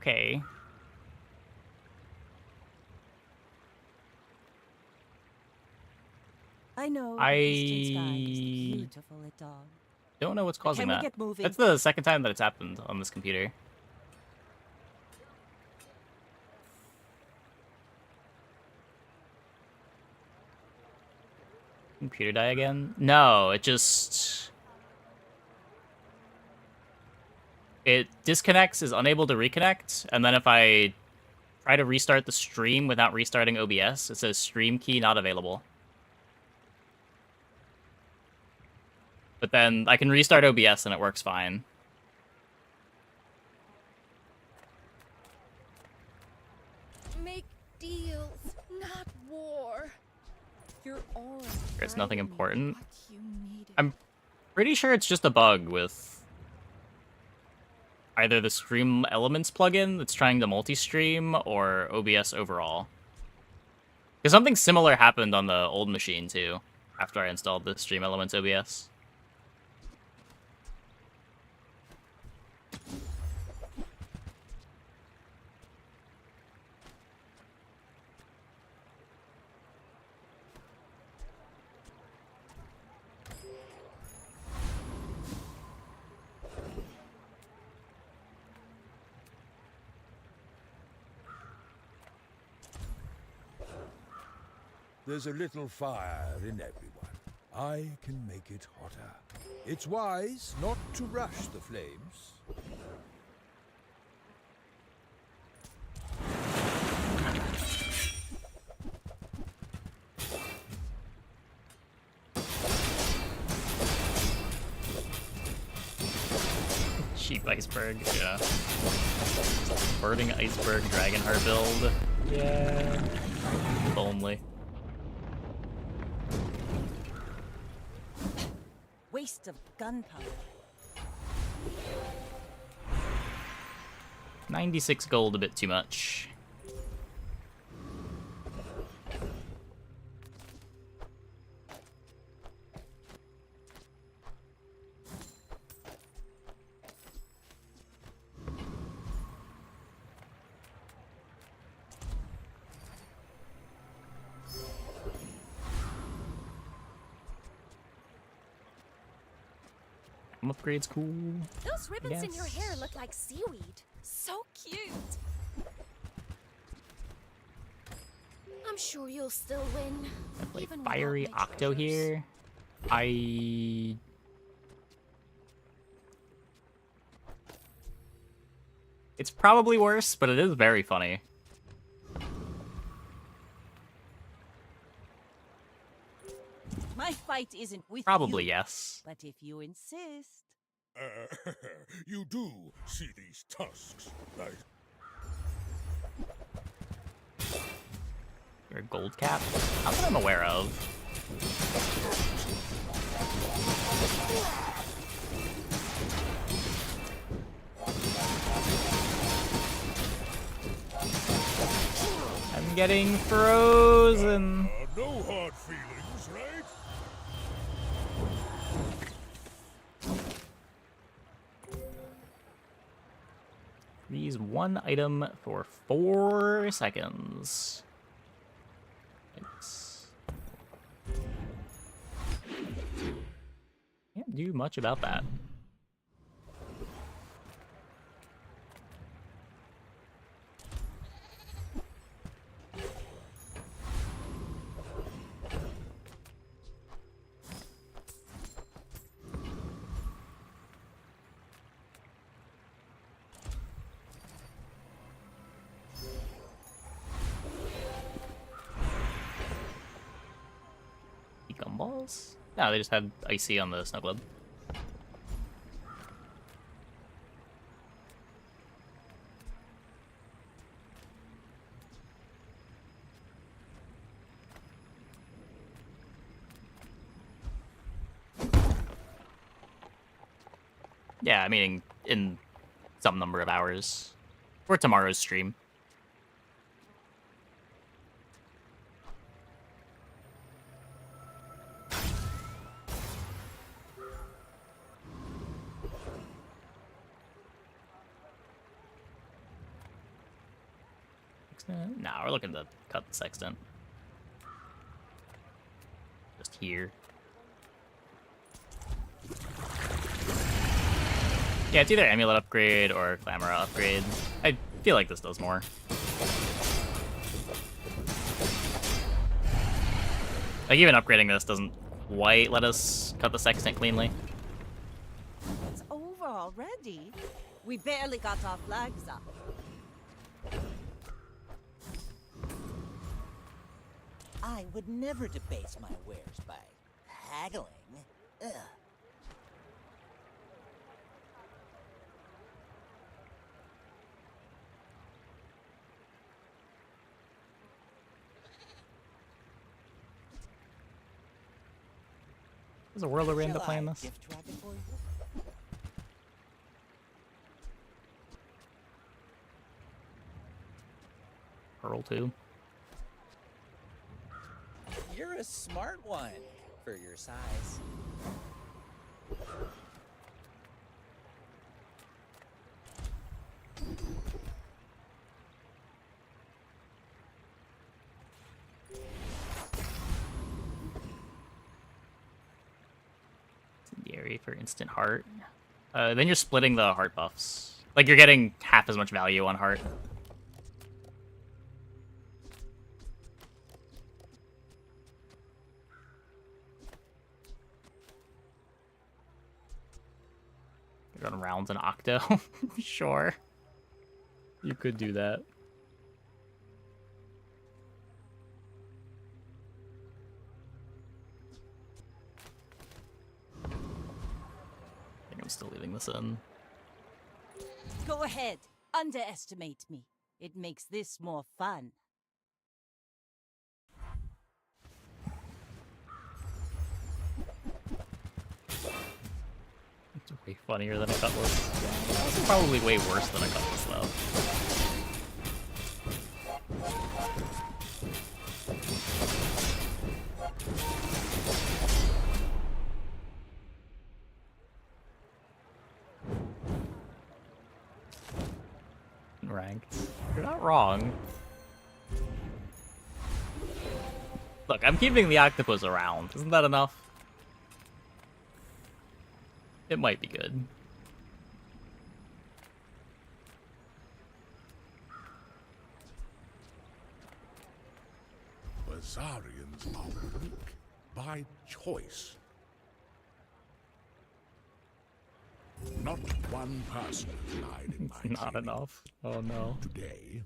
Okay. I know the eastern sky is I beautiful at dawn. don't know what's But causing can we that. get moving? That's the second time that it's happened on this computer. Computer die again? No, it just... It disconnects, is unable to reconnect, and then if I try to restart the stream without restarting OBS, it says stream key not available. But then I can restart OBS and it works fine. Make deals, not war. You're all There's nothing important. what you needed. I'm pretty sure it's just a bug with either the Stream Elements plugin that's trying to multi-stream or OBS overall. Because something similar happened on the old machine too, after I installed the Stream Elements OBS. There's a little fire in everyone. I can make it hotter. It's wise not to rush the flames. Cheap iceberg, yeah. Burning iceberg Dragonheart build. Yeah. If only. Waste of gunpowder. 96 gold, a bit too much. Upgrade's cool. Those ribbons in your Yes. hair look like seaweed. So cute. I'm sure you'll still win. I play even without Fiery my Octo treasures. here. It's probably worse, but it is very funny. My fight isn't with Probably you. yes. But if you insist. You do see these tusks, right? You're a gold cap? Not that I'm aware of. I'm getting frozen. No hard feelings, right? Freeze one item for 4 seconds. Can't do much about that. Gumballs? No, they just had icy on the snow globe. Yeah, I mean, in some number of hours. For tomorrow's stream. Sextant? Nah, we're looking to cut the sextant. Just here. Yeah, it's either amulet upgrade or clamor upgrade. I feel like this does more. Like, even upgrading this doesn't quite let us cut the sextant cleanly. It's over already. We barely got our flags up. I would never debase my wares by haggling. Ugh. There's a world where we end Shall up playing I this. gift wrap it for you? Pearl 2. You're a smart one for your size. Incendiary for instant heart. Then you're splitting the heart buffs. Like, you're getting half as much value on heart. Run rounds in Octo. Sure. You could do that. I think I'm still leaving this in. Go ahead. Underestimate me. It makes this more fun. It's way funnier than a cutlass. Also probably way worse than a cutlass, though. Ranked. You're not wrong. Look, I'm keeping the octopus around. Isn't that enough? It might be good. Bazarians are weak by choice. Not one person has died in my Not keeping enough. Oh no. today.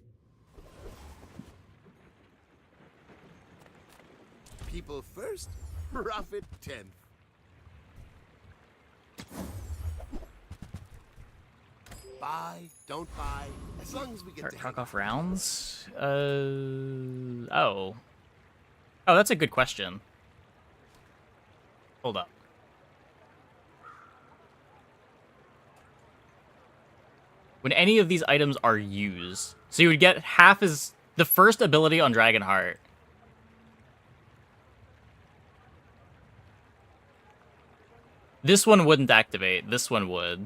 People first, profit 10th. Buy, don't buy, as long as we get to Talk hang off rounds? Oh. Oh, that's a good question. Hold up. When any of these items are used, so you would get half as the first ability on Dragonheart. This one wouldn't activate. This one would.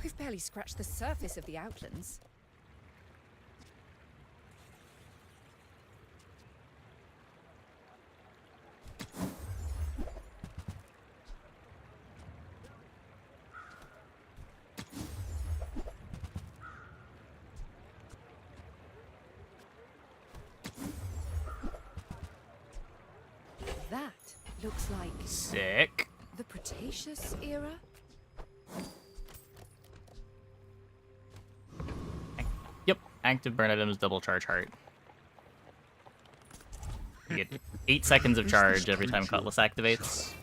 We've barely scratched the surface of the Outlands. That looks like Sick. the Cretaceous era? Yep. Active burn items double charge heart. You get 8 seconds of charge every time Cutlass activates.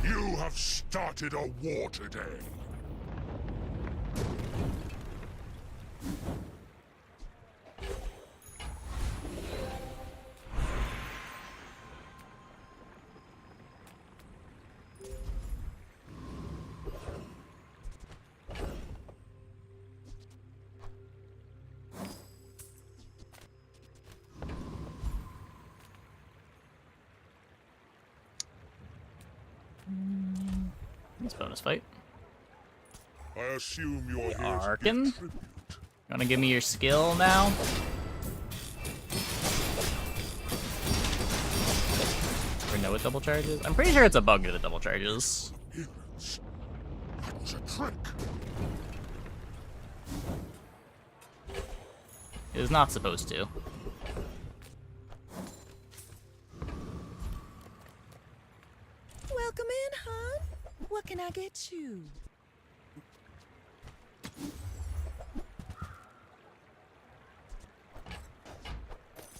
You have started a war today. this fight. I assume you're here to Arkin? give tribute. Wanna give me your skill now? Or know what double charges? I'm pretty sure it's a bug to the double charges. Appearance. That's a trick. It is not supposed to. Welcome in, hon. What can I get you?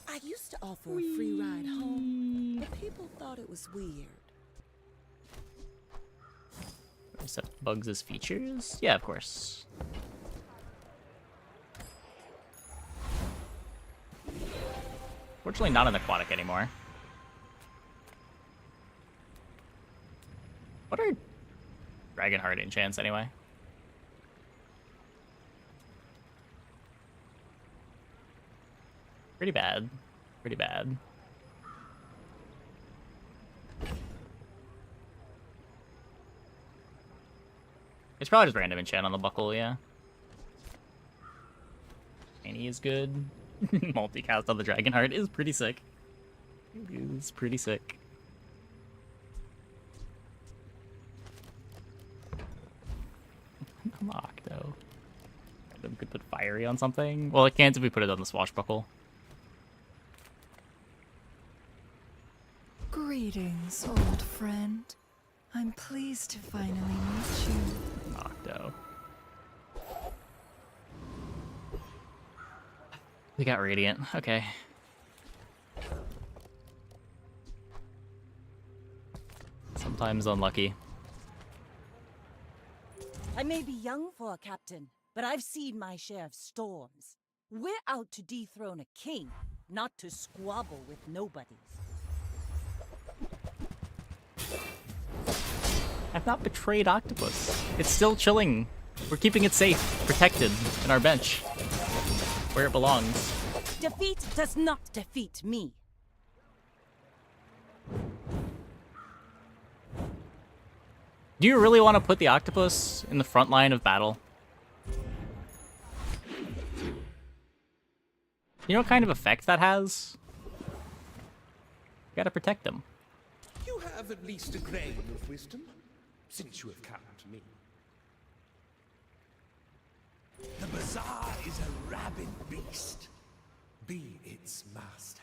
I used to offer a free ride home, but people thought it was weird. Set bugs as features? Yeah, of course. Fortunately, not an aquatic anymore. What are Dragonheart enchants anyway? Pretty bad. Pretty bad. It's probably just random enchant on the buckle, yeah. Annie is good. Multicast on the Dragonheart is pretty sick. It is pretty sick. Lock though. We could put fiery on something. Well, it can't if we put it on the swashbuckle. Greetings, old friend. I'm pleased to finally meet you. Octo. We got Radiant. Okay. Sometimes unlucky. I may be young for a captain, but I've seen my share of storms. We're out to dethrone a king, not to squabble with nobodies. I've not betrayed Octopus. It's still chilling. We're keeping it safe, protected, in our bench. Where it belongs. Defeat does not defeat me. Do you really want to put the Octopus in the front line of battle? You know what kind of effect that has? You gotta protect them. You have at least a grain of wisdom, since you have come to me. The bazaar is a rabid beast. Be its master.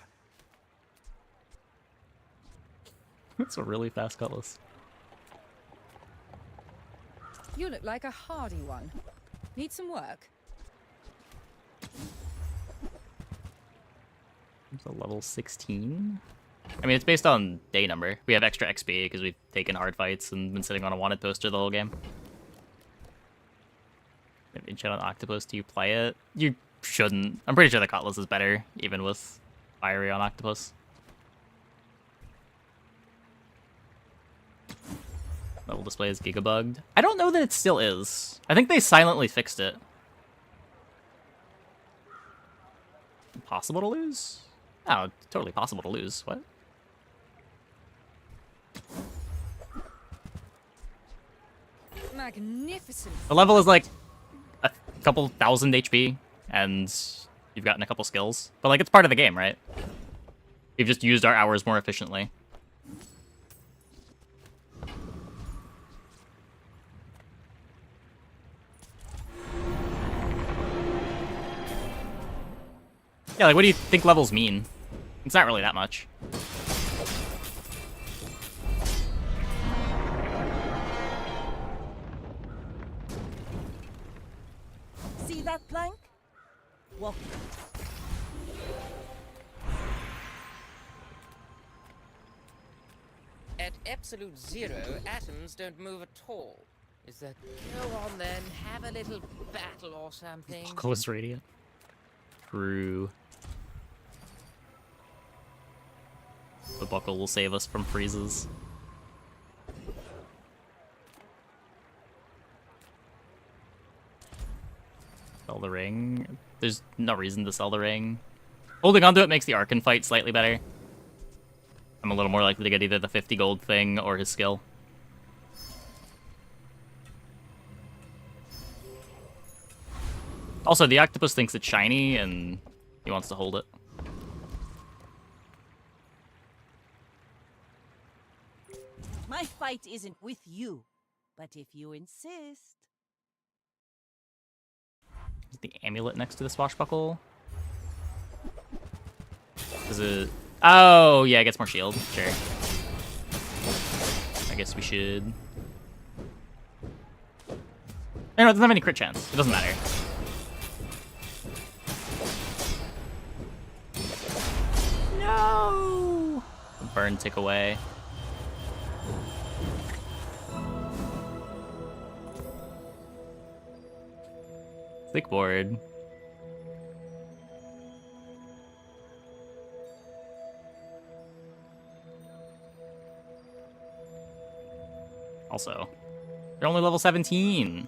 That's a really fast cutlass. You look like a hardy one. Need some work? It's a level 16. I mean, it's based on day number. We have extra XP because we've taken hard fights and been sitting on a wanted poster the whole game. Enchant on Octopus, do you play it? You shouldn't. I'm pretty sure the Cutlass is better, even with Fiery on Octopus. Level display is gigabugged. I don't know that it still is. I think they silently fixed it. Possible to lose? Oh, totally possible to lose. What? Magnificent. The level is like a couple thousand HP, and you've gotten a couple skills. But like, it's part of the game, right? We've just used our hours more efficiently. Yeah, like, what do you think levels mean? It's not really that much. See that plank? Walk At absolute zero, atoms don't move at all. Is that... Go on then, have a little battle or something. Close radiant. True. The buckle will save us from freezes. Sell the ring. There's no reason to sell the ring. Holding onto it makes the Arkin fight slightly better. I'm a little more likely to get either the 50 gold thing or his skill. Also, the octopus thinks it's shiny, and he wants to hold it. My fight isn't with you, but if you insist. The amulet next to the swashbuckle. Is it? Oh, yeah, it gets more shield. Sure. I guess we should. No, it doesn't have any crit chance. It doesn't matter. No! Burn tick away. Thick board. Also, they're only level 17.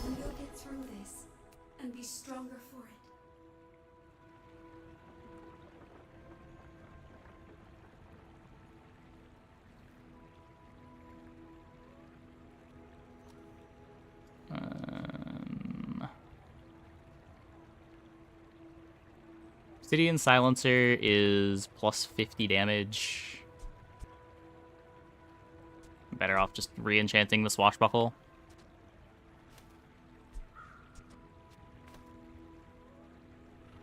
And you'll get through this and be stronger for it. Obsidian Silencer is plus 50 damage. Better off just re-enchanting the swashbuckle.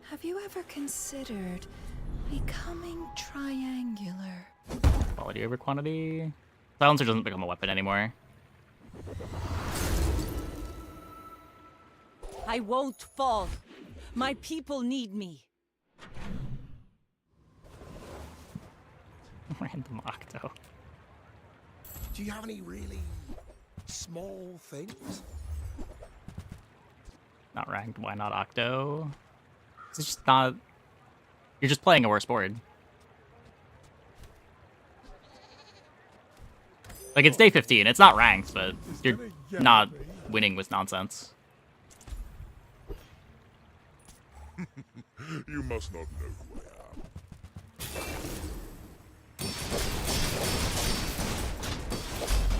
Have you ever considered becoming triangular? Quality over quantity. Silencer doesn't become a weapon anymore. I won't fall. My people need me. Random Octo. Do you have any really small things? Not ranked, why not Octo? It's just not... You're just playing a worse board. Like, it's day 15, it's not ranked, but you're not winning with nonsense. You must not know who I am.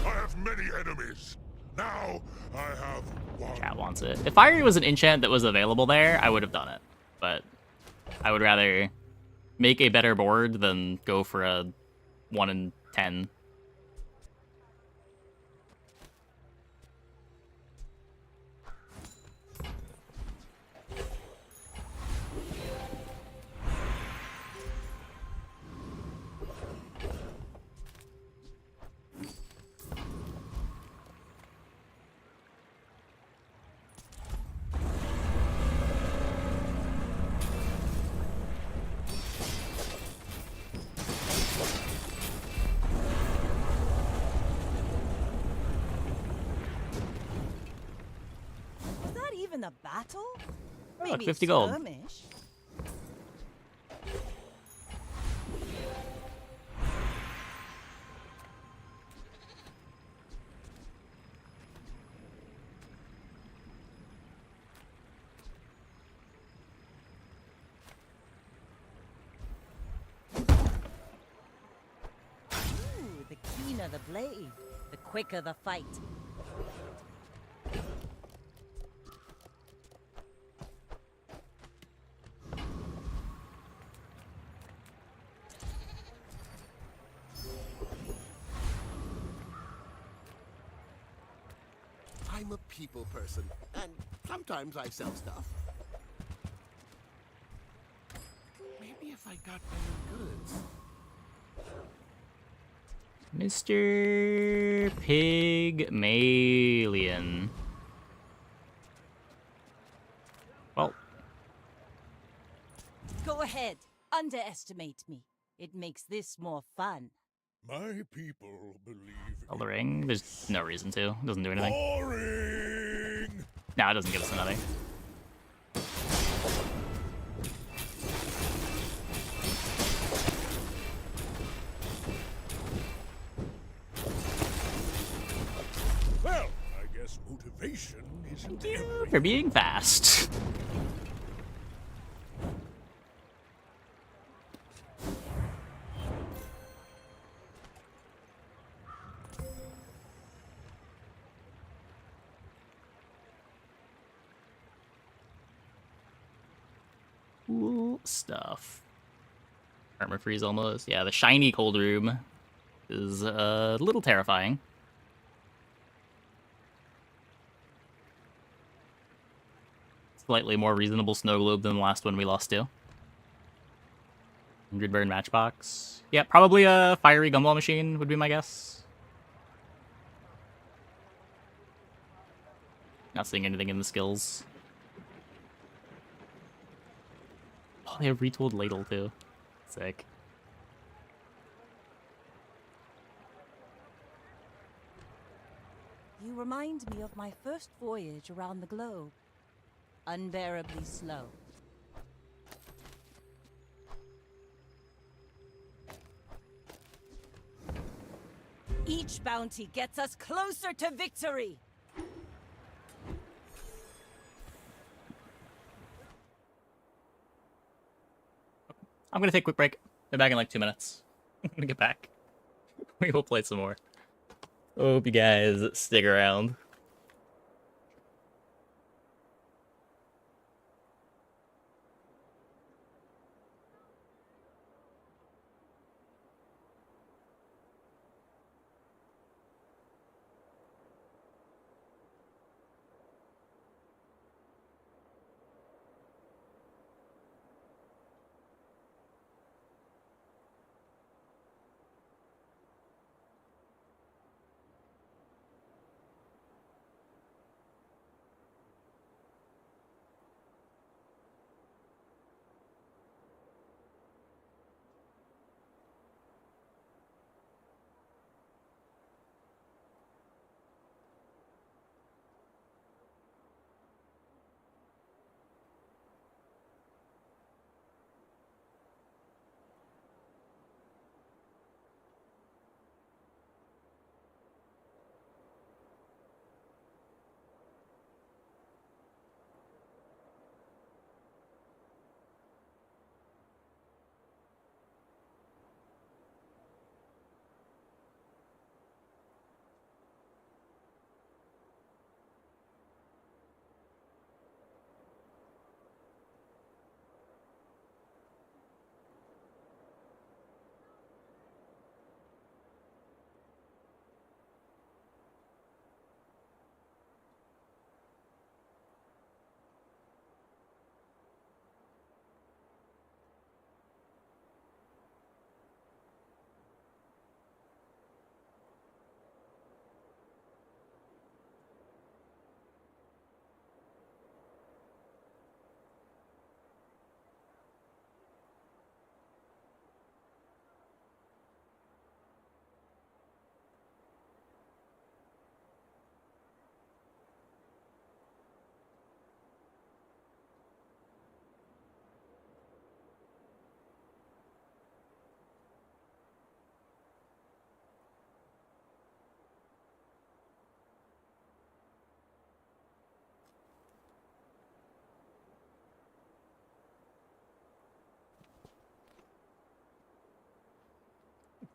I have many enemies. Now I have one. Chat wants it. If Fiery was an enchant that was available there, I would have done it. But I would rather make a better board than go for a 1 in 10. Was that even a battle? Oh, look, Maybe 50 gold. skirmish. Ooh, the keener the blade, the quicker the fight. I'm a people person, and sometimes I sell stuff. Maybe if I got better goods. Mr. Pygmalion. Well, Go ahead, underestimate me. It makes this more fun. My people believe the ring. There's no reason to. It doesn't do anything. boring. No, it doesn't give us another. Well, I guess motivation isn't everything. For being fast. cool stuff. Armor freeze almost. Yeah, the shiny cold room is a little terrifying. Slightly more reasonable snow globe than the last one we lost to. 100 burn matchbox. Yeah, probably a fiery gumball machine would be my guess. Not seeing anything in the skills. Oh, they have retooled ladle too. Sick. You remind me of my first voyage around the globe. Unbearably slow. Each bounty gets us closer to victory! I'm gonna take a quick break. Be back in like 2 minutes. I'm gonna get back. We will play some more. Hope you guys stick around.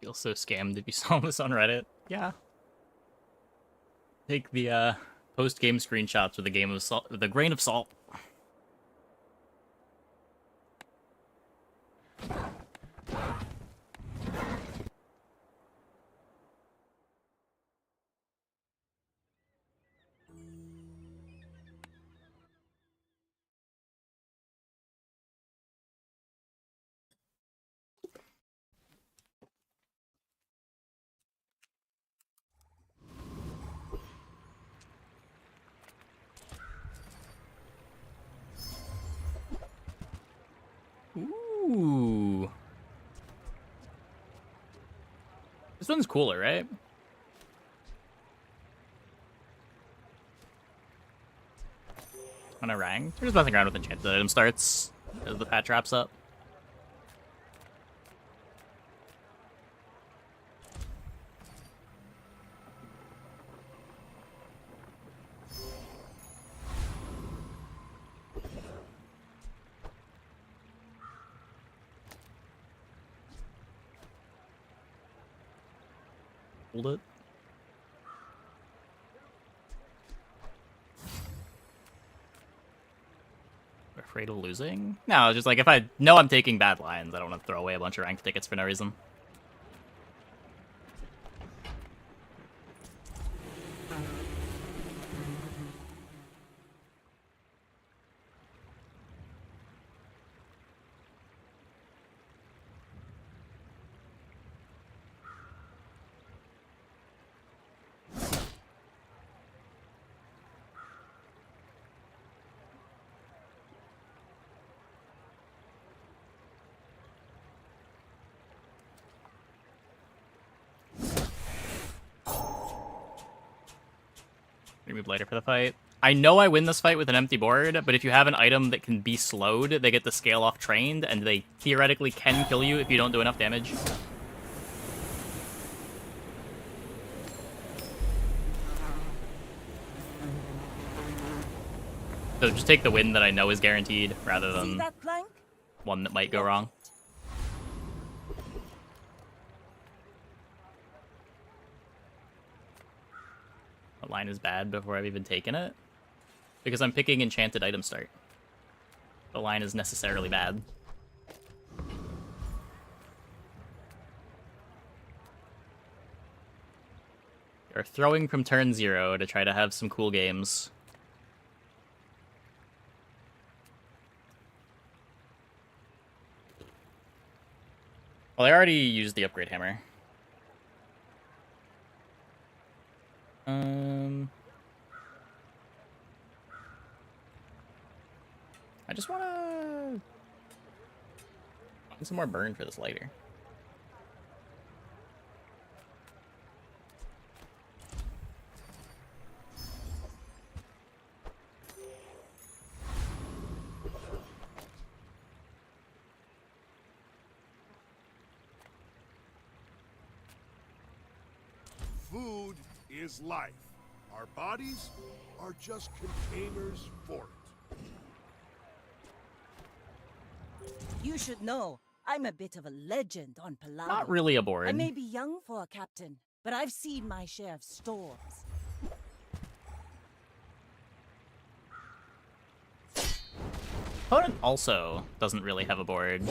Feel so scammed if you saw this on Reddit. Yeah. Take the post-game screenshots with a game of salt, with a grain of salt. Ooh. This one's cooler, right? On a rang. There's nothing around with enchanted item starts as the patch wraps up. Hold it. Afraid of losing? No, just like if I know I'm taking bad lines, I don't want to throw away a bunch of ranked tickets for no reason. Move later for the fight. I know I win this fight with an empty board, but if you have an item that can be slowed, they get the scale off trained, and they theoretically can kill you if you don't do enough damage. So just take the win that I know is guaranteed, rather than one that might go wrong. The line is bad before I've even taken it, because I'm picking enchanted item start. The line is necessarily bad. You're throwing from turn 0 to try to have some cool games. Well, I already used the upgrade hammer. I just wanna find some more burn for this later. Food is life. Our bodies are just containers for it. You should know, I'm a bit of a legend on Palawan. Not really a board. I may be young for a captain, but I've seen my share of storms. Opponent also doesn't really have a board.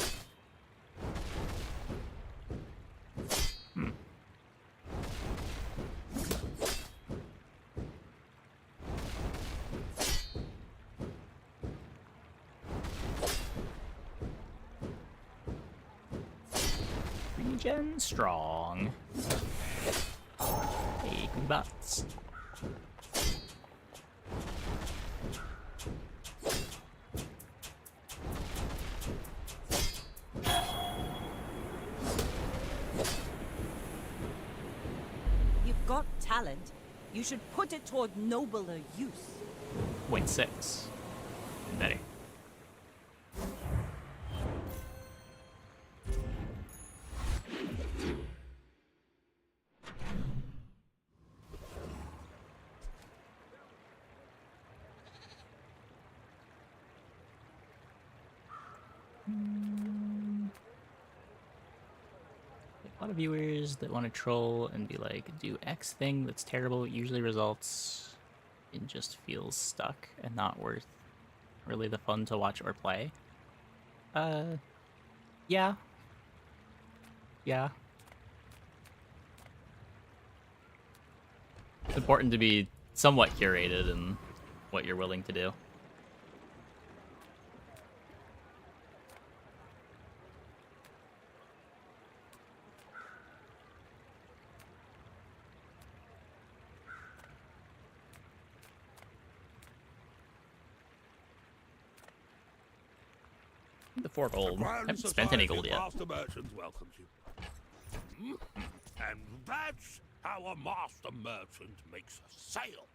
Regen strong. Hey, butts. You've got talent. You should put it toward nobler use. 0.6. Better. A lot of viewers that want to troll and be like, do X thing that's terrible usually results in just feels stuck and not worth really the fun to watch or play. Yeah. Yeah. It's important to be somewhat curated in what you're willing to do. The 4 gold. I haven't spent any gold yet. Master Merchant welcomes you. And that's how a master merchant makes a sale.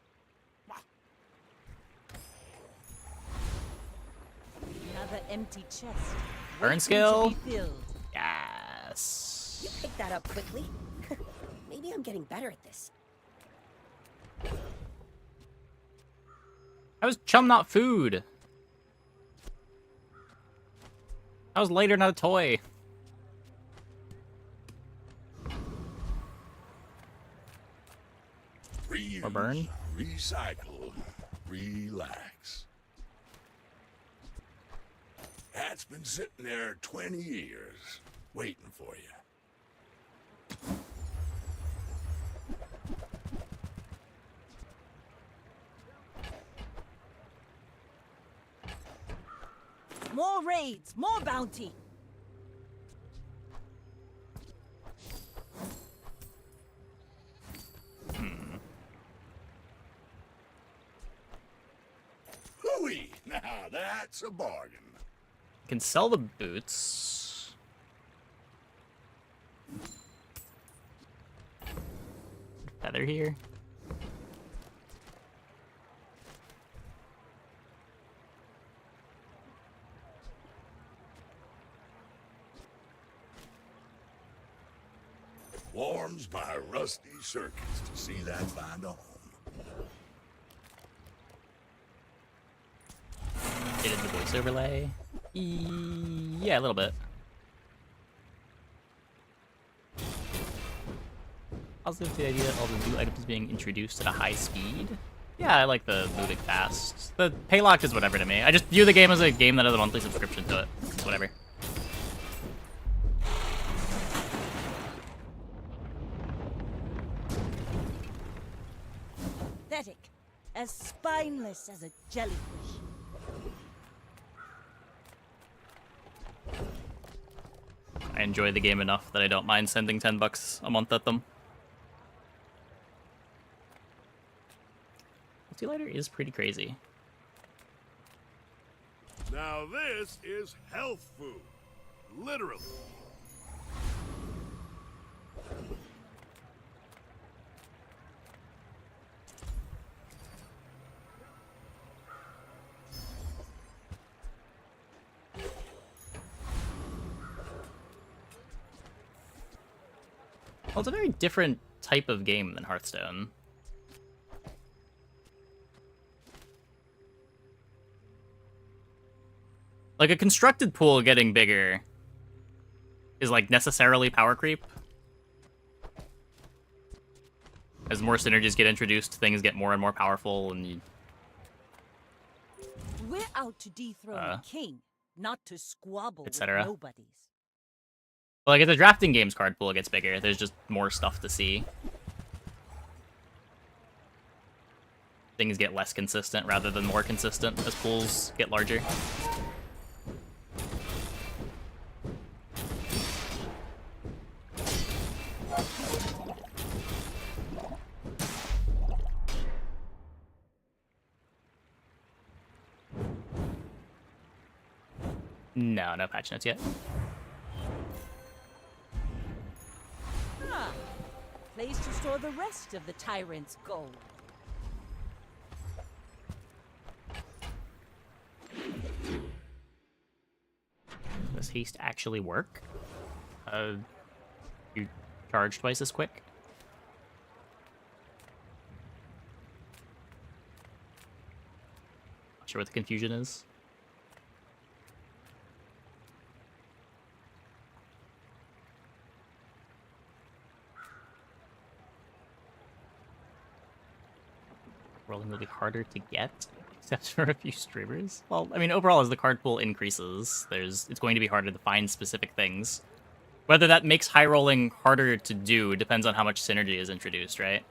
Another empty chest. Burn waiting skill? to be filled. Yes. You picked that up quickly. Maybe I'm getting better at this. I was chum, not food. I was later, not a toy. Reuse, Or burn? recycle, relax. That's been sitting there 20 years, waiting for you. More raids, more bounty. Hooey! Now that's a bargain. Can sell the boots. Feather here. Warms my rusty circuits to see that find a home. Did the voice overlay? Yeah, a little bit. Positive to the idea that all the new items being introduced at a high speed. Yeah, I like the moving fast. The paylock is whatever to me. I just view the game as a game that has a monthly subscription to it. It's whatever. Pathetic. As spineless as a jellyfish. I enjoy the game enough that I don't mind sending $10 a month at them. Multi-lighter is pretty crazy. Now this is health food. Literally. Well, it's a very different type of game than Hearthstone. Like, a constructed pool getting bigger is, like, necessarily power creep. As more synergies get introduced, things get more and more powerful, and you... We're out to dethrone a king, not to squabble with etc. nobodies. But, like, as the drafting game's card pool gets bigger, there's just more stuff to see. Things get less consistent rather than more consistent as pools get larger. No, no patch notes yet. Ah, place to store the rest of the tyrant's gold. Does haste actually work? You charge twice as quick? Not sure what the confusion is. Rolling will be harder to get, except for a few streamers. Well, I mean, overall, as the card pool increases, it's going to be harder to find specific things. Whether that makes high rolling harder to do depends on how much synergy is introduced, right?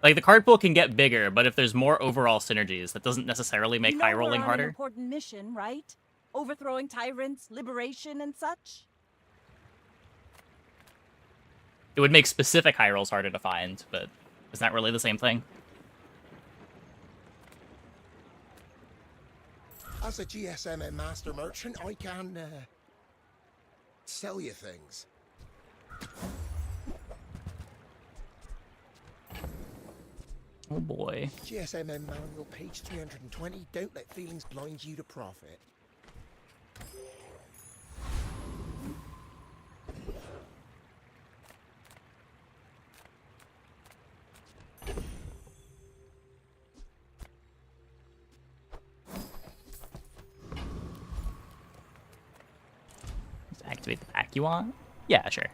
Like, the card pool can get bigger, but if there's more overall synergies, that doesn't necessarily make high rolling We're on harder. an important mission, right? Overthrowing tyrants, liberation, and such. It would make specific high rolls harder to find, but is that really the same thing? As a GSM and master merchant, I can sell you things. Oh boy. GSMM manual, page 320. Don't let feelings blind you to profit. Activate the pack you want? Yeah, sure.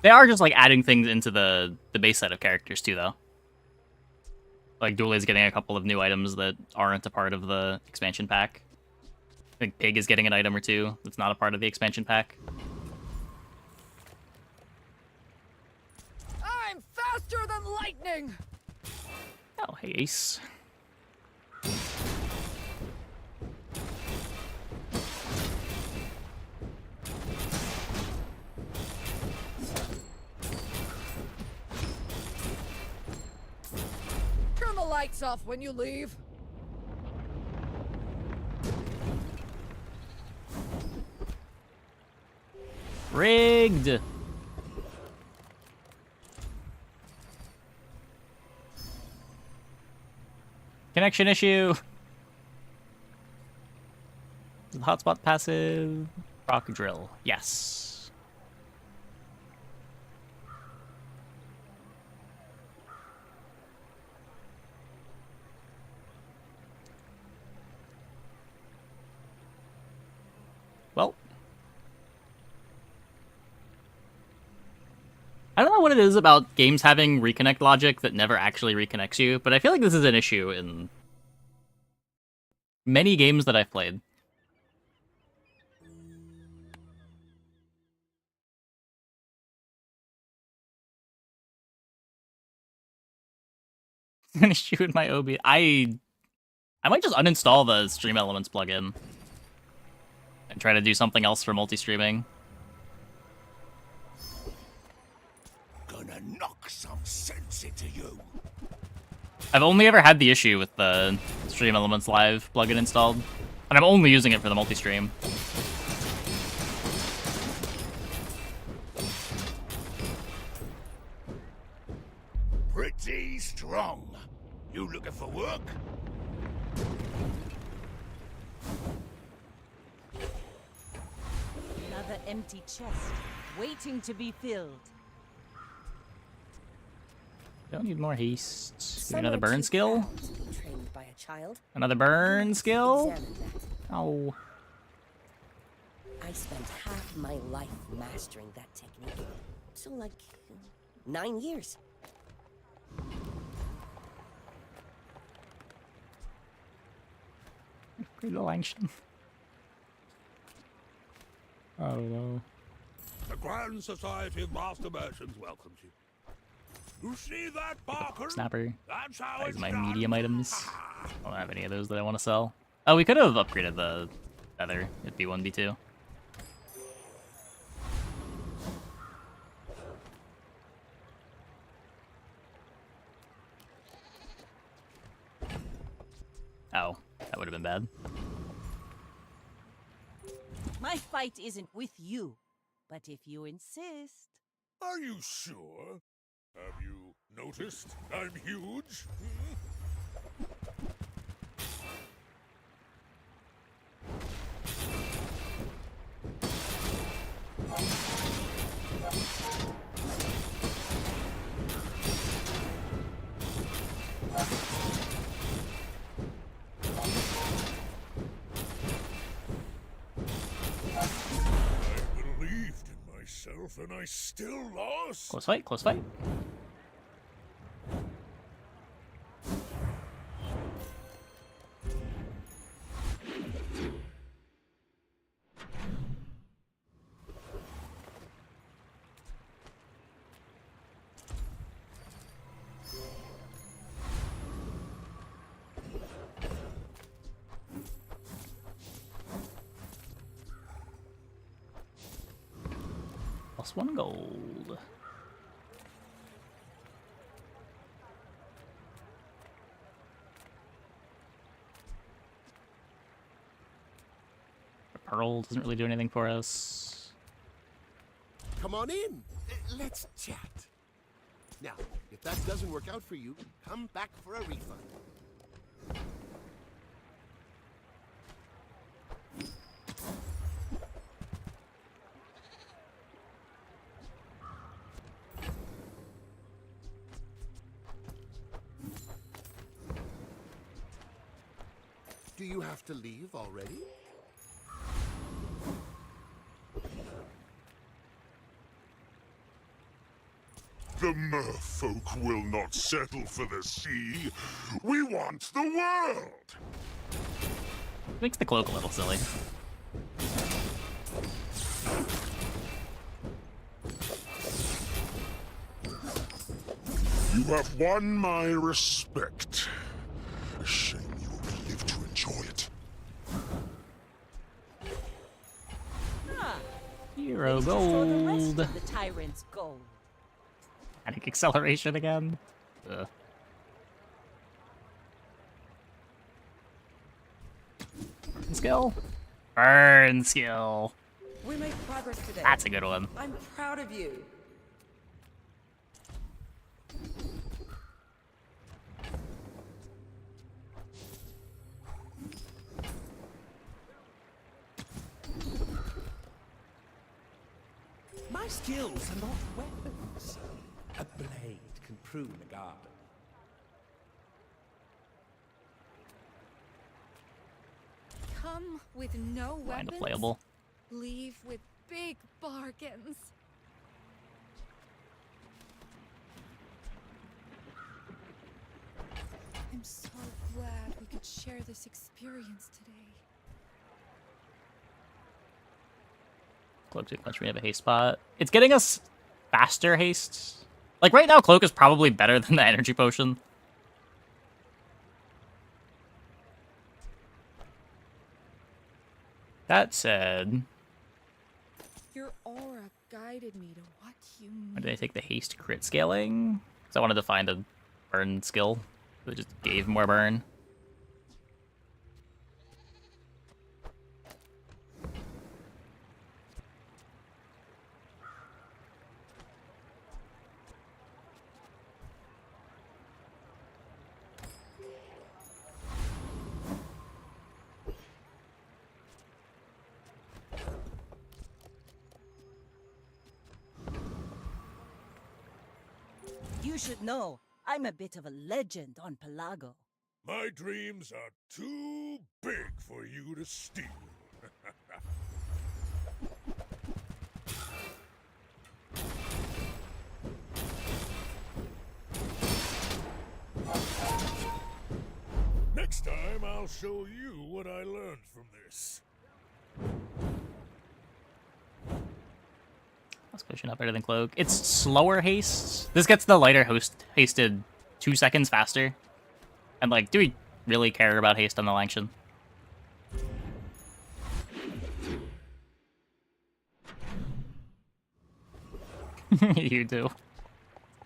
They are just like adding things into the base set of characters too, though. Like Dooley's getting a couple of new items that aren't a part of the expansion pack. I think Pig is getting an item or two that's not a part of the expansion pack. I'm faster than lightning! Oh, hey, Ace. Turn the lights off when you leave. Rigged! Connection issue! The hotspot passive. Rock drill. Yes. Well. I don't know what it is about games having reconnect logic that never actually reconnects you, but I feel like this is an issue in many games that I've played. An issue in my OB. I might just uninstall the Stream Elements plugin and try to do something else for multi-streaming. Gonna knock some sense into you. I've only ever had the issue with the Stream Elements Live plugin installed, and I'm only using it for the multi-stream. Pretty strong. You looking for work? Another empty chest, waiting to be filled. Don't need more haste. Give me Some another are burn too skill. proud to be trained by a child. Another burn skill. Examine that. Oh. I spent half my life mastering that technique. So, like, 9 years. Great little action. I don't know. The Grand Society of Master Merchants welcomes you. You see that, Barker? Snapper. That's how These it's are my done. medium items. I don't have any of those that I want to sell. Oh, we could have upgraded the feather at B1, B2. Oh, that would have been bad. My fight isn't with you, but if you insist. Are you sure? Have you noticed I'm huge? I believed in myself and I still lost. Close fight, close fight. +1 gold. Pearl doesn't really do anything for us. Come on in. Let's chat. Now, if that doesn't work out for you, come back for a refund. Do you have to leave already? The merfolk will not settle for the sea. We want the world! Makes the cloak a little silly. You have won my respect. A shame you won't live to enjoy it. Hero Ready to store the rest gold. of the tyrant's gold. Panic acceleration again. Ugh. Burn skill. Burn skill. We make progress today. That's a good one. I'm proud of you. My skills are not weapons. A blade can prune a garden. Come with no Kinda weapons. playable. Leave with big bargains. I'm so glad we could share this experience today. Cloak too much. We have a haste spot. It's getting us faster haste. Like right now, cloak is probably better than the energy potion. That said, Your aura guided me to what you why did I need. take the haste crit scaling? Because I wanted to find a burn skill that just gave more burn. You should know, I'm a bit of a legend on Pelago. My dreams are too big for you to steal. Next time, I'll show you what I learned from this. That's pushing up better than cloak. It's slower haste. This gets the lighter host hasted 2 seconds faster. And like, do we really care about haste on the Langshan? You do.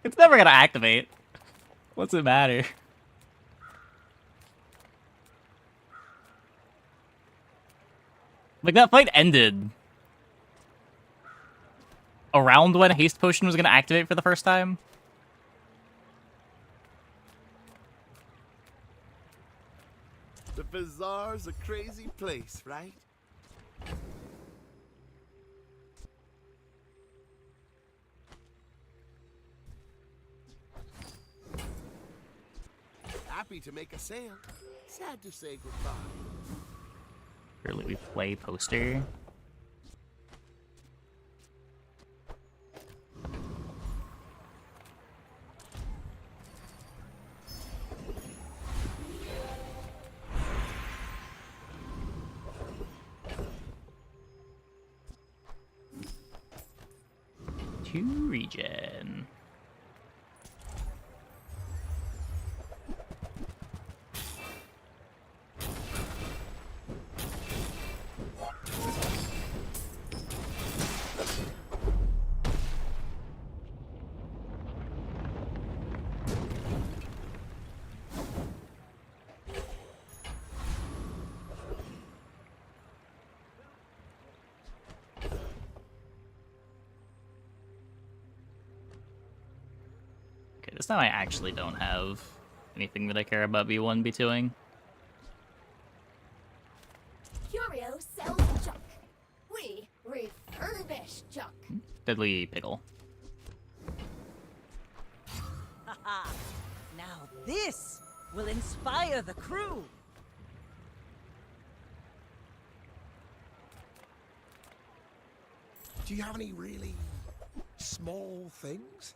It's never gonna activate. What's it matter? Like, that fight ended around when haste potion was gonna activate for the first time. The bazaar's a crazy place, right? Happy to make a sale. Sad to say goodbye. Early we play poster. To regen. Okay, this time I actually don't have anything that I care about B1, B2ing. Curio sells junk. We refurbish junk. Deadly Pickle. Haha! Now this will inspire the crew. Do you have any really small things?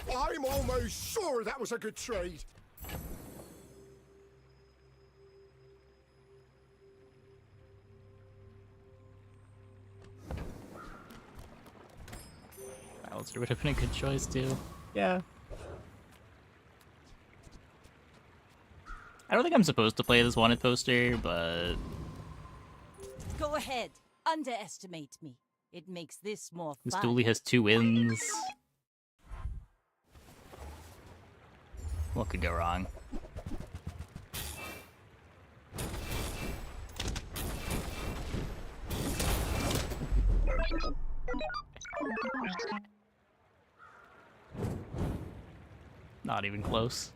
I'm almost sure that was a good trade. Balancer would have been a good choice too. Yeah. I don't think I'm supposed to play this wanted poster, but Go ahead. Underestimate me. It makes this more this fun. dually has 2 wins. What could go wrong? Not even close.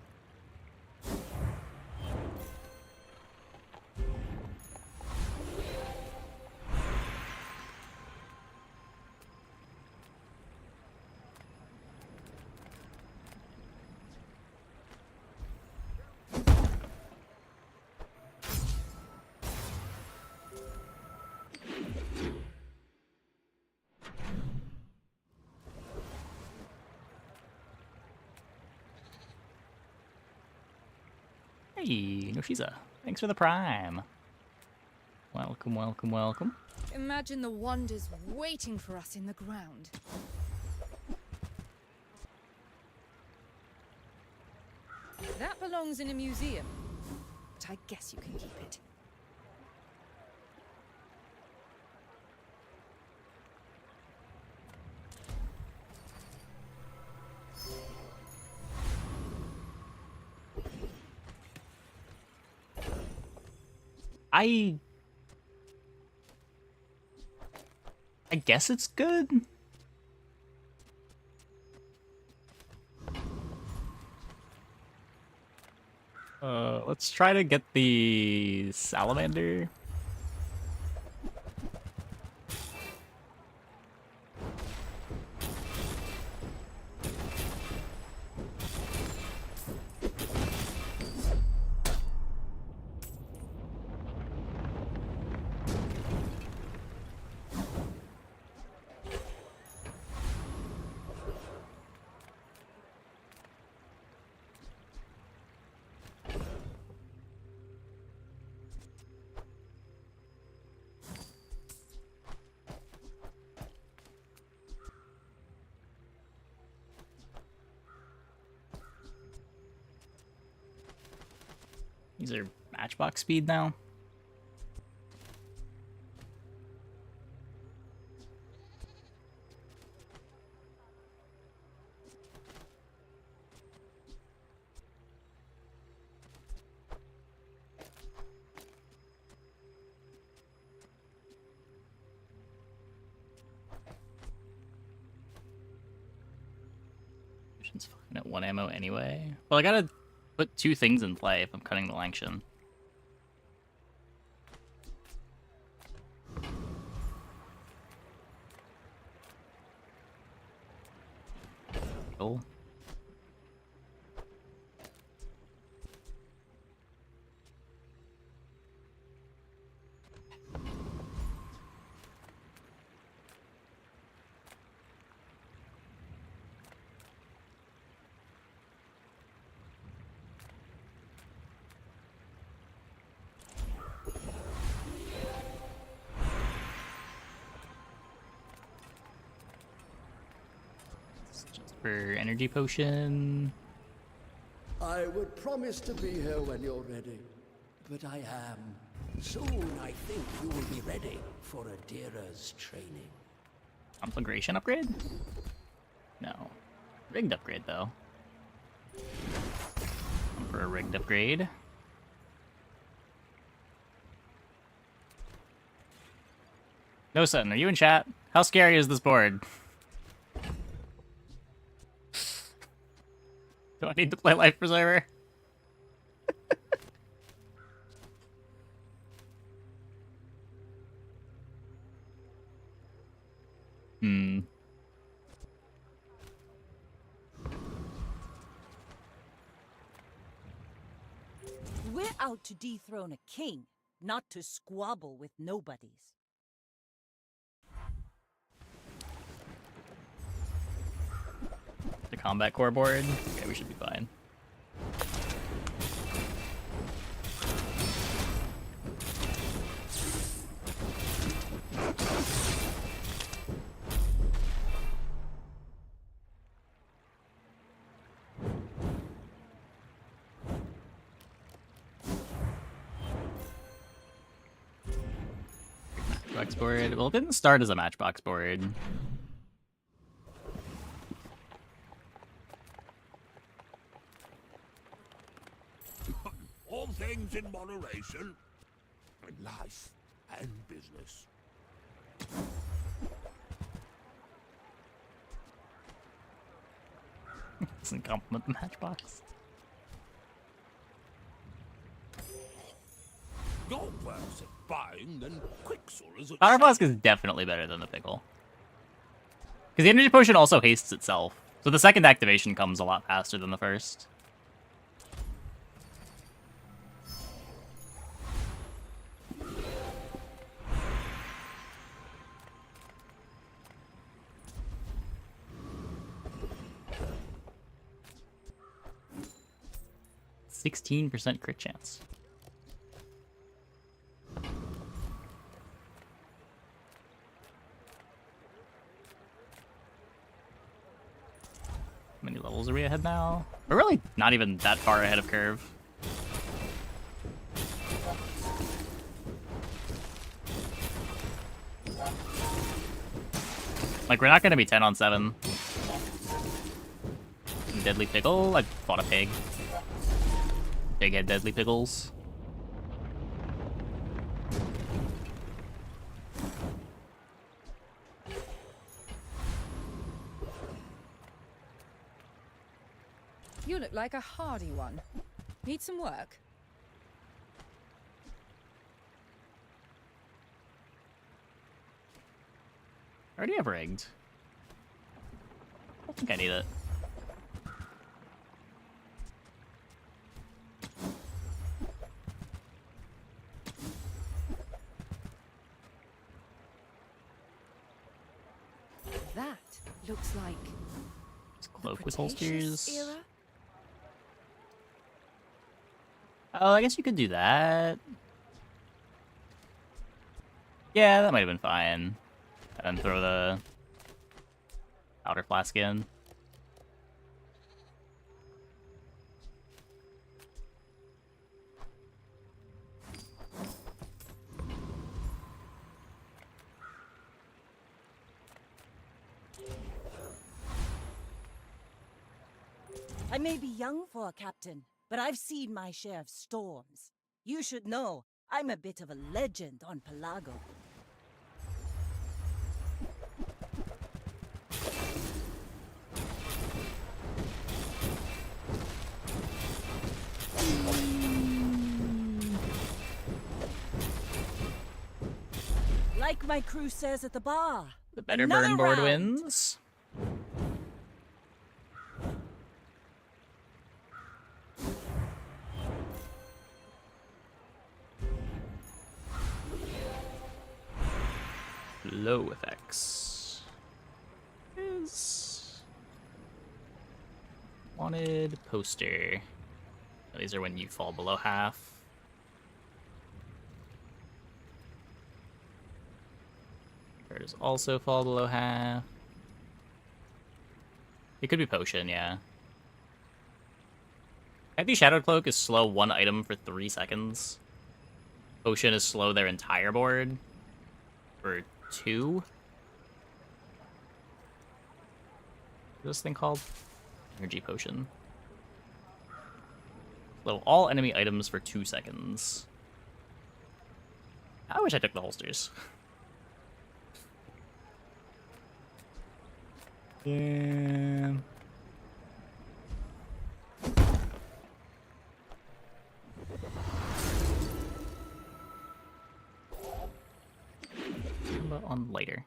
Hey, Noshiza. Thanks for the prime. Welcome, welcome, welcome. Imagine the wonders waiting for us in the ground. That belongs in a museum, but I guess you can keep it. I guess it's good. Let's try to get the salamander. These are matchbox speed now. Mission's fucking at 1 ammo anyway. Well, I gotta put 2 things in play if I'm cutting the Langshan. Cool. For energy potion. I would promise to be here when you're ready, but I am. Soon I think you will be ready for Adira's training. Conflagration upgrade? No. Rigged upgrade, though. I'm for a rigged upgrade. No, Sutton, are you in chat? How scary is this board? Do I need to play Life Preserver? We're out to dethrone a king, not to squabble with nobodies. The combat core board. Okay, we should be fine. Matchbox board. Well, it didn't start as a matchbox board. All things in moderation. In life and business. Doesn't compliment the matchbox. You're worse at buying than Quicksilver is at Powder Flask is definitely better than the pickle. Because the energy potion also hastes itself. So the second activation comes a lot faster than the first. %16 crit chance. How many levels are we ahead now? We're really not even that far ahead of curve. Like, we're not going to be 10 on 7. Deadly Pickle? I fought a pig. Pig had Deadly Pickles. You look like a hardy one. Need some work? I already have rigged. I don't think I need it. That looks like Cloak with holsters. Era? Oh, I guess you could do that. Yeah, that might have been fine. And then throw the powder flask in. I may be young for a captain, but I've seen my share of storms. You should know, I'm a bit of a legend on Pelago. Like my crew says at the bar. The better another burn board round. wins. Low effects. Is wanted poster. These are when you fall below half. Does also fall below half. It could be potion, yeah. Heavy Shadow Cloak is slow one item for 3 seconds. Potion is slow their entire board for 2. What's this thing called? Energy Potion. Slow all enemy items for 2 seconds. I wish I took the holsters. Yeah. But on later.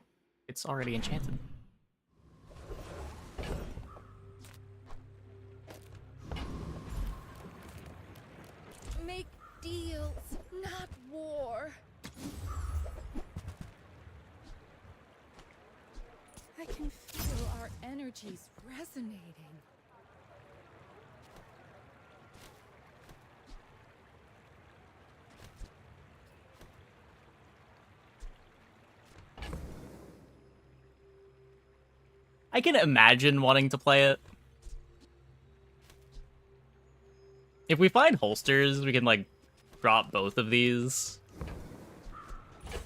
It's already enchanted. Make deals, not war. I can feel our energies resonating. I can imagine wanting to play it. If we find holsters, we can, like, drop both of these.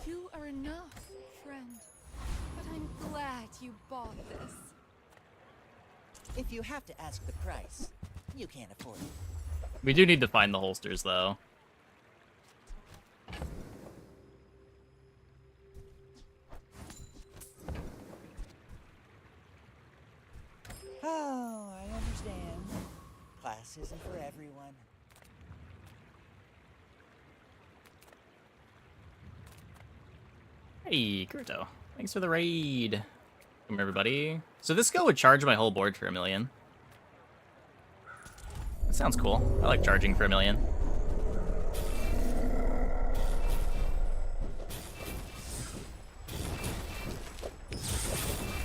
You are enough, friend. But I'm glad you bought this. If you have to ask the price, you can't afford it. We do need to find the holsters, though. Oh, I understand. Class isn't for everyone. Hey, Kurto. Thanks for the raid. Welcome, everybody. So this skill would charge my whole board for 1,000,000. That sounds cool. I like charging for 1,000,000.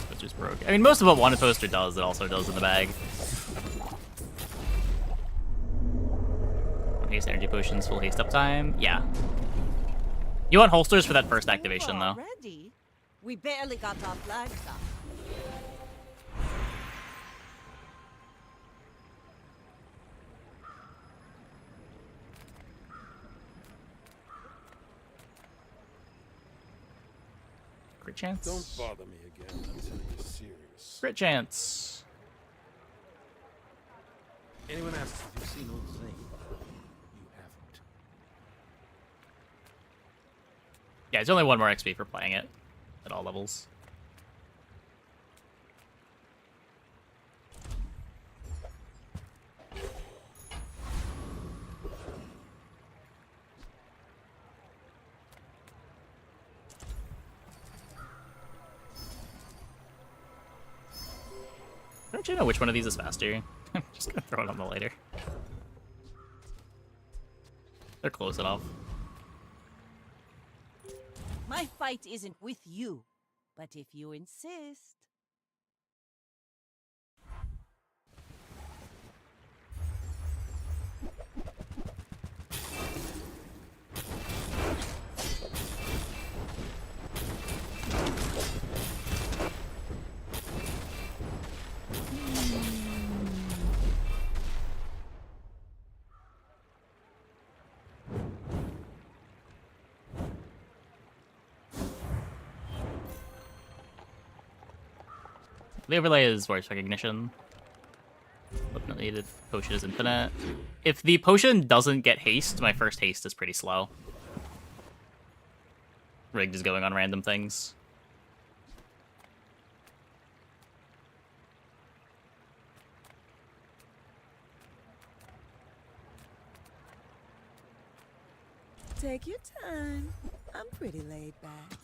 Which is broke. I mean, most of what Wanted Poster does, it also does in the bag. Haste energy potions, full haste uptime. Yeah. You want holsters for that first activation, though. Ready? We barely got our flags up. Crit chance? Don't bother me again until you're serious. Crit chance. Anyone asks if you've seen old Zane, you haven't. Yeah, it's only 1 more XP for playing it at all levels. Don't you know which one of these is faster? I'm just gonna throw it on the lighter. They're close enough. My fight isn't with you, but if you insist. The overlay is voice recognition. But needed potion is infinite. If the potion doesn't get haste, my first haste is pretty slow. Rigged is going on random things. Take your time. I'm pretty laid back.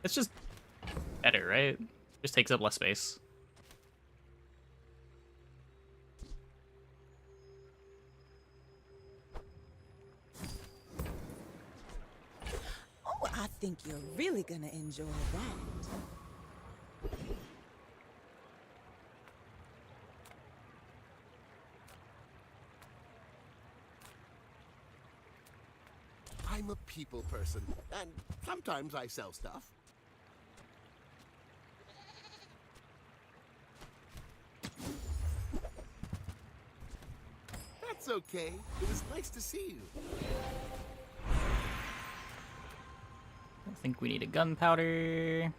It's just better, right? Just takes up less space. Oh, I think you're really gonna enjoy that. I'm a people person, and sometimes I sell stuff. That's okay. It was nice to see you. I think we need a gunpowder.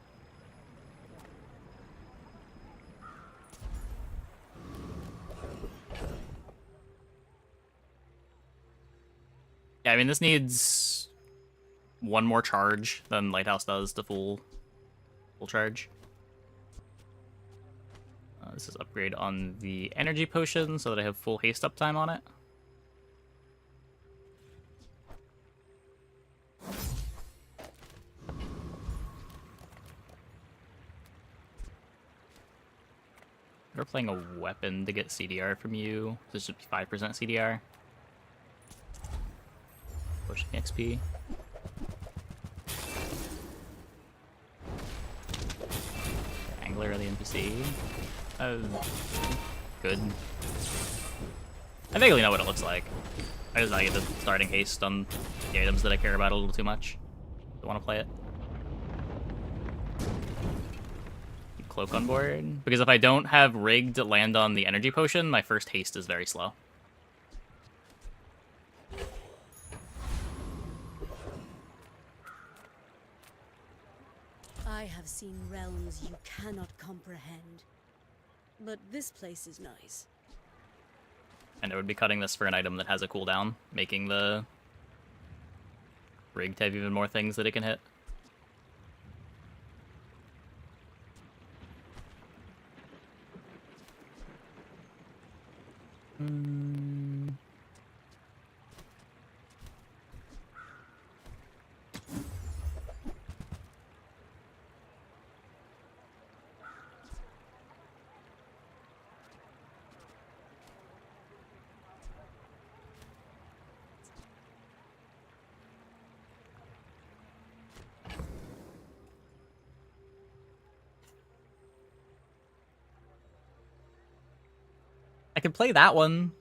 Yeah, I mean, this needs 1 more charge than Lighthouse does to full charge. This is upgrade on the energy potion so that I have full haste uptime on it. We're playing a weapon to get CDR from you. This should be 5% CDR. Pushing XP. Angler of the NPC. Good. I vaguely know what it looks like. I just not get the starting haste on the items that I care about a little too much. Don't want to play it. Keep Cloak on board. Because if I don't have rigged to land on the energy potion, my first haste is very slow. I have seen realms you cannot comprehend. But this place is nice. And I would be cutting this for an item that has a cooldown, making the rig to have even more things that it can hit. I could play that one.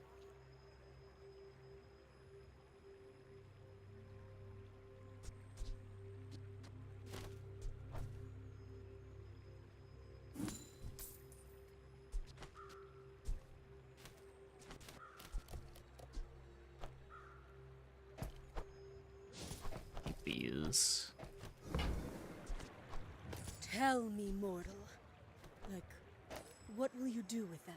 Keep these. Tell me, mortal. Like, what will you do with that?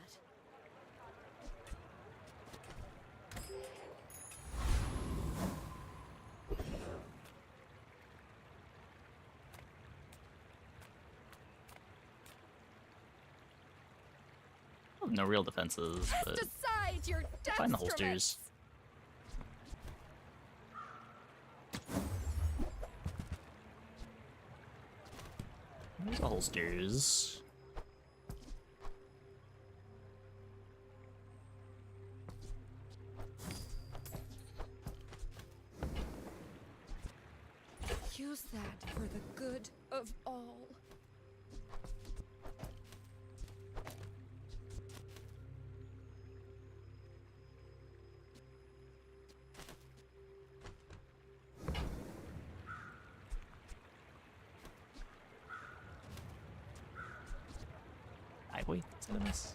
No real defenses, but Decide your find the holsters. There's the holsters. Use that for the good of all. Wait, instead of this.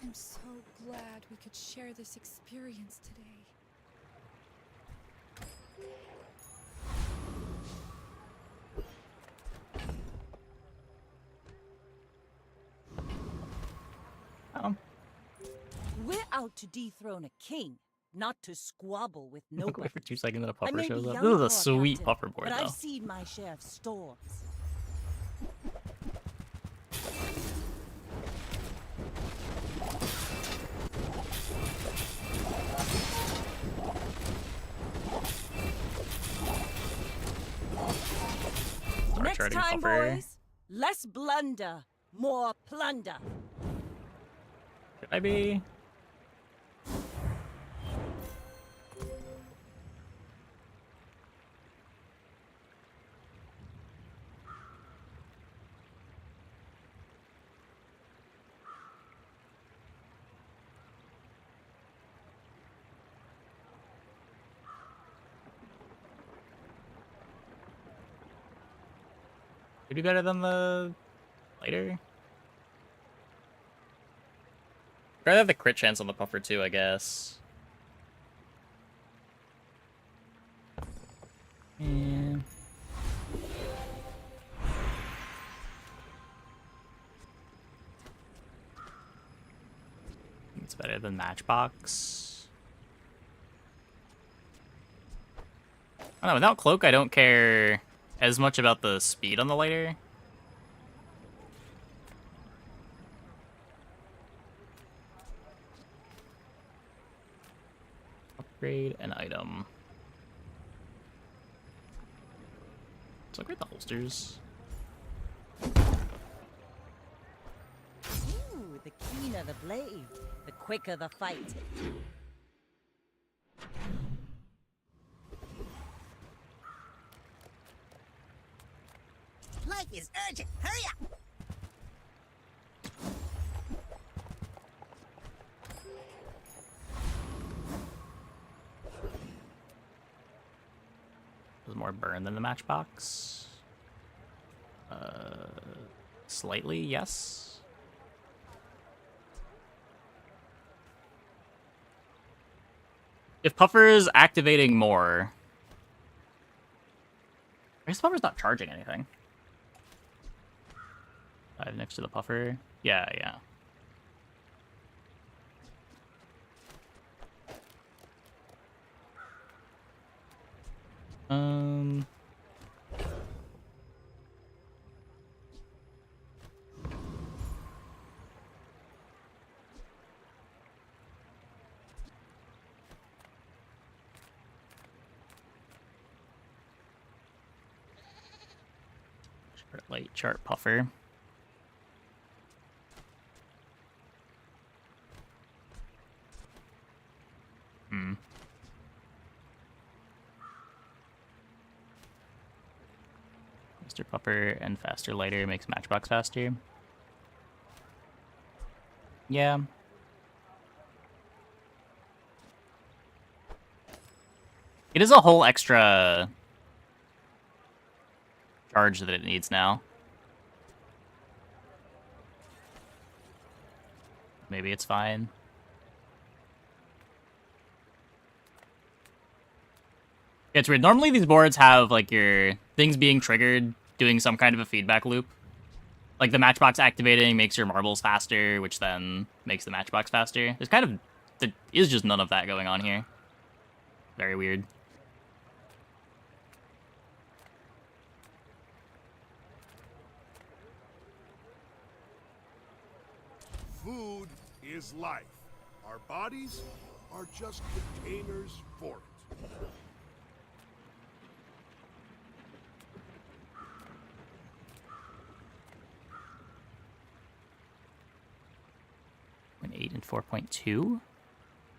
I'm so glad we could share this experience today. We're out to dethrone a king, not to squabble with Look nobody. away for 2 seconds and a I puffer may be shows up. young This is for a sweet captain, puffer board, but though. I've seen my share of storms. Next Charting time, puffer. boys, less blunder, more plunder. Could I be? Could be better than the lighter. I'd rather have the crit chance on the puffer too, I guess. And it's better than Matchbox. I don't know, without Cloak, I don't care as much about the speed on the lighter. Upgrade an item. Let's upgrade the holsters. Ooh, the keener the blade, the quicker the fight. Life is urgent. Hurry up! There's more burn than the matchbox. Slightly, yes. If Puffer's activating more... I guess Puffer's not charging anything. Next to the Puffer. Yeah, yeah. Light chart Puffer. Mr. Puffer and faster lighter makes matchbox faster. Yeah. It is a whole extra charge that it needs now. Maybe it's fine. It's weird. Normally these boards have like your things being triggered doing some kind of a feedback loop. Like the matchbox activating makes your marbles faster, which then makes the matchbox faster. There is just none of that going on here. Very weird. Food is life. Our bodies are just containers for it. An 8 and 4.2?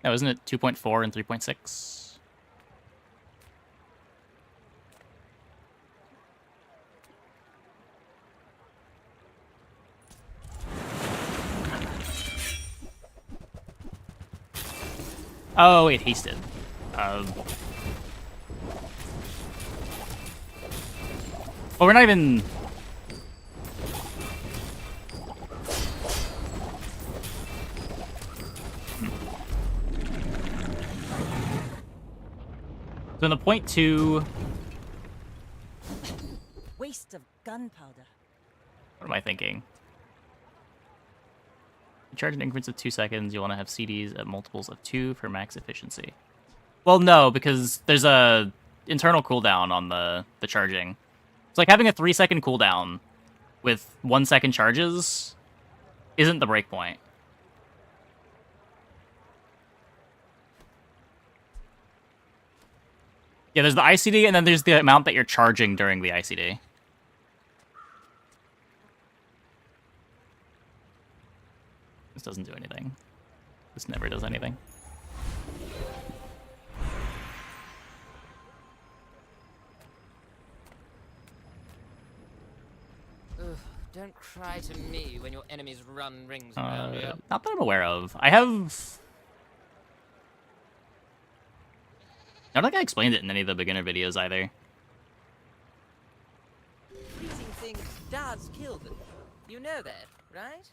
No, isn't it 2.4 and 3.6? Oh, it hasted. Oh, we're not even... So in the .2... Waste of gunpowder. What am I thinking? You charge in increments of 2 seconds. You want to have CDs at multiples of 2 for max efficiency. Well, no, because there's a internal cooldown on the charging. It's like having a 3-second cooldown with 1-second charges isn't the breakpoint. Yeah, there's the ICD, and then there's the amount that you're charging during the ICD. This doesn't do anything. This never does anything. Ugh, don't cry to me when your enemies run rings around you. Not that I'm aware of. I have... I don't think I explained it in any of the beginner videos either. Freezing things does kill them. You know that, right?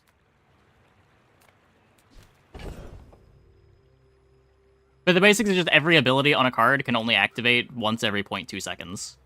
But the basics is just every ability on a card can only activate once every 0.2 seconds.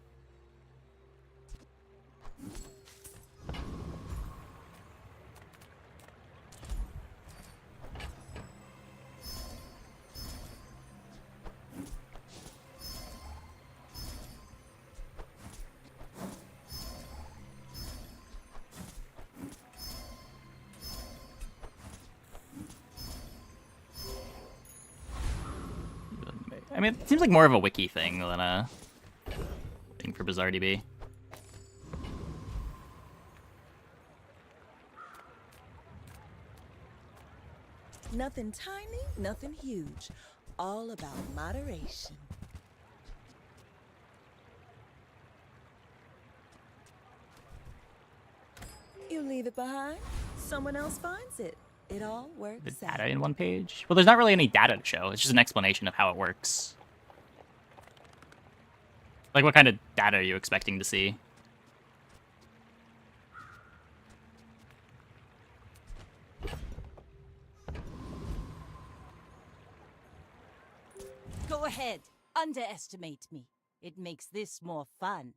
I mean, it seems like more of a wiki thing than a thing for BazarDB. Nothing tiny, nothing huge. All about moderation. You leave it behind, someone else finds it. It all works The out. data in one page? Well, there's not really any data to show. It's just an explanation of how it works. Like, what kind of data are you expecting to see? Go ahead, underestimate me. It makes this more fun.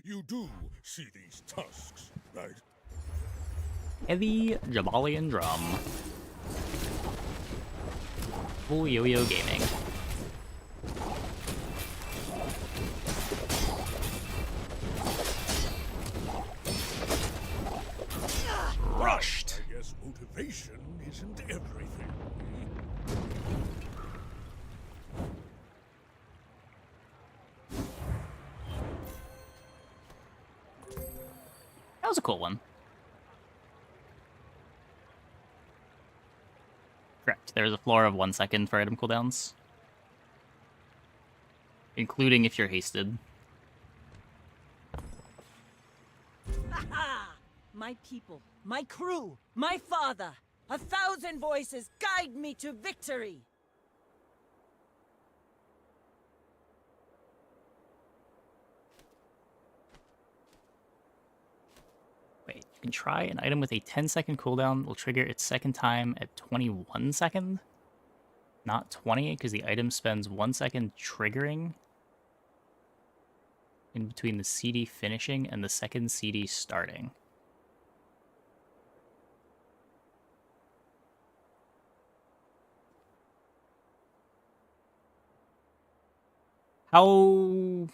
You do see these tusks, right? Heavy Jabalian drum. Full yo-yo gaming. Rushed. I guess motivation isn't everything. That was a cool one. Correct. There's a floor of 1 second for item cooldowns. Including if you're hasted. Aha! My people, my crew, my father. 1,000 voices guide me to victory. Wait, you can try an item with a 10-second cooldown will trigger its second time at 21 second? Not 20, because the item spends 1 second triggering in between the CD finishing and the second CD starting. How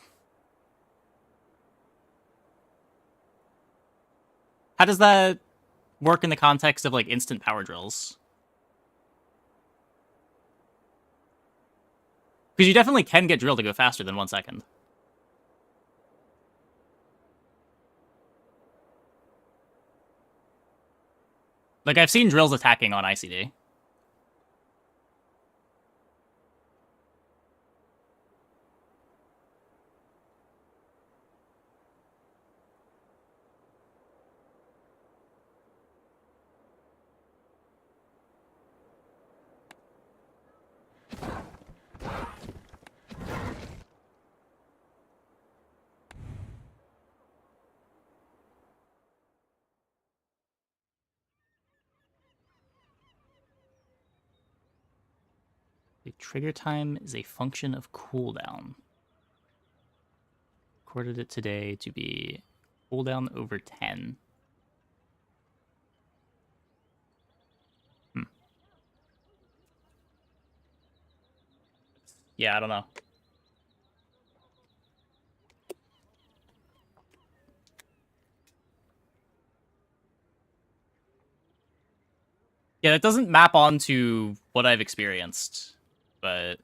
does that work in the context of, like, instant power drills? Because you definitely can get drill to go faster than 1 second. Like, I've seen drills attacking on ICD. The trigger time is a function of cooldown. Recorded it today to be cooldown over 10. Yeah, I don't know. Yeah, that doesn't map onto what I've experienced, but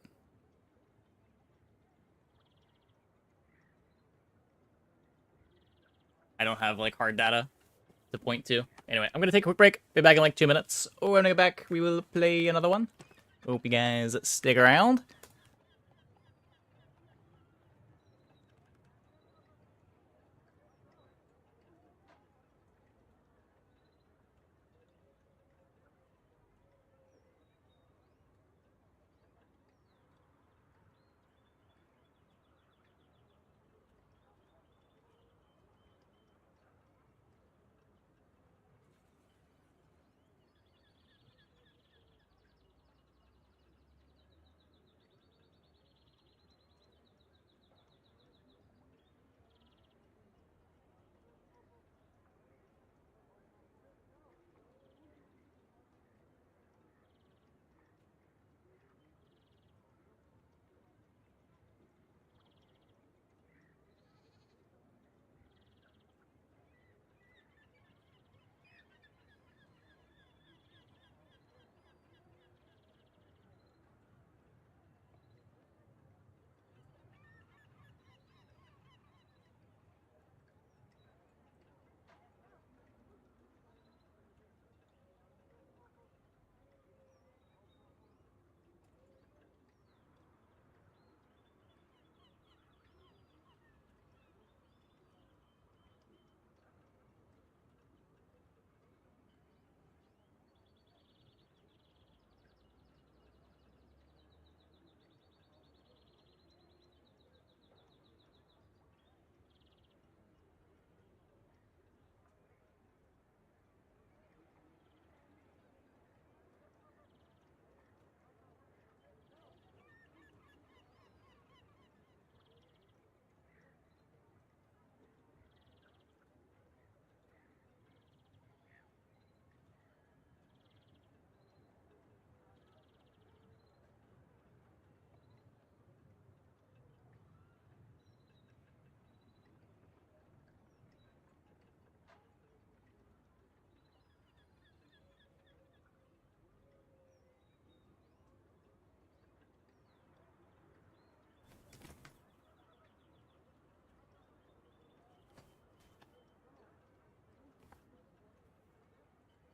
I don't have, like, hard data to point to. Anyway, I'm gonna take a quick break. Be back in like 2 minutes. When I get back, we will play another one. Hope you guys stick around.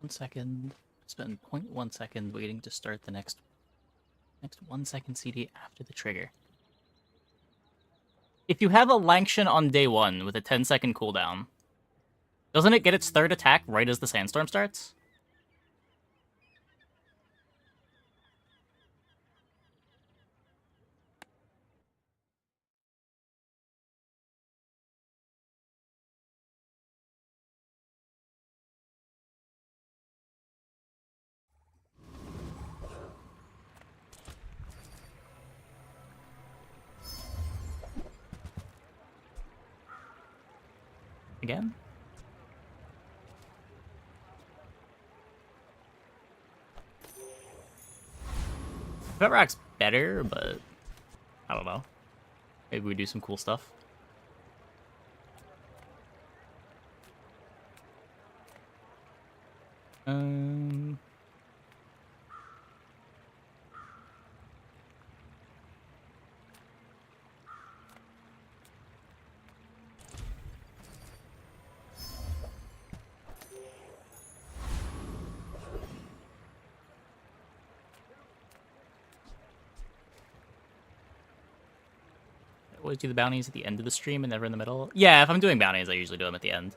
1 second. Spend 0.1 second waiting to start the next 1 second CD after the trigger. If you have a Lanction on day 1 with a 10-second cooldown, doesn't it get its third attack right as the sandstorm starts? Again? Rock's better, but I don't know. Maybe we do some cool stuff. Always do the bounties at the end of the stream and never in the middle? Yeah, if I'm doing bounties, I usually do them at the end.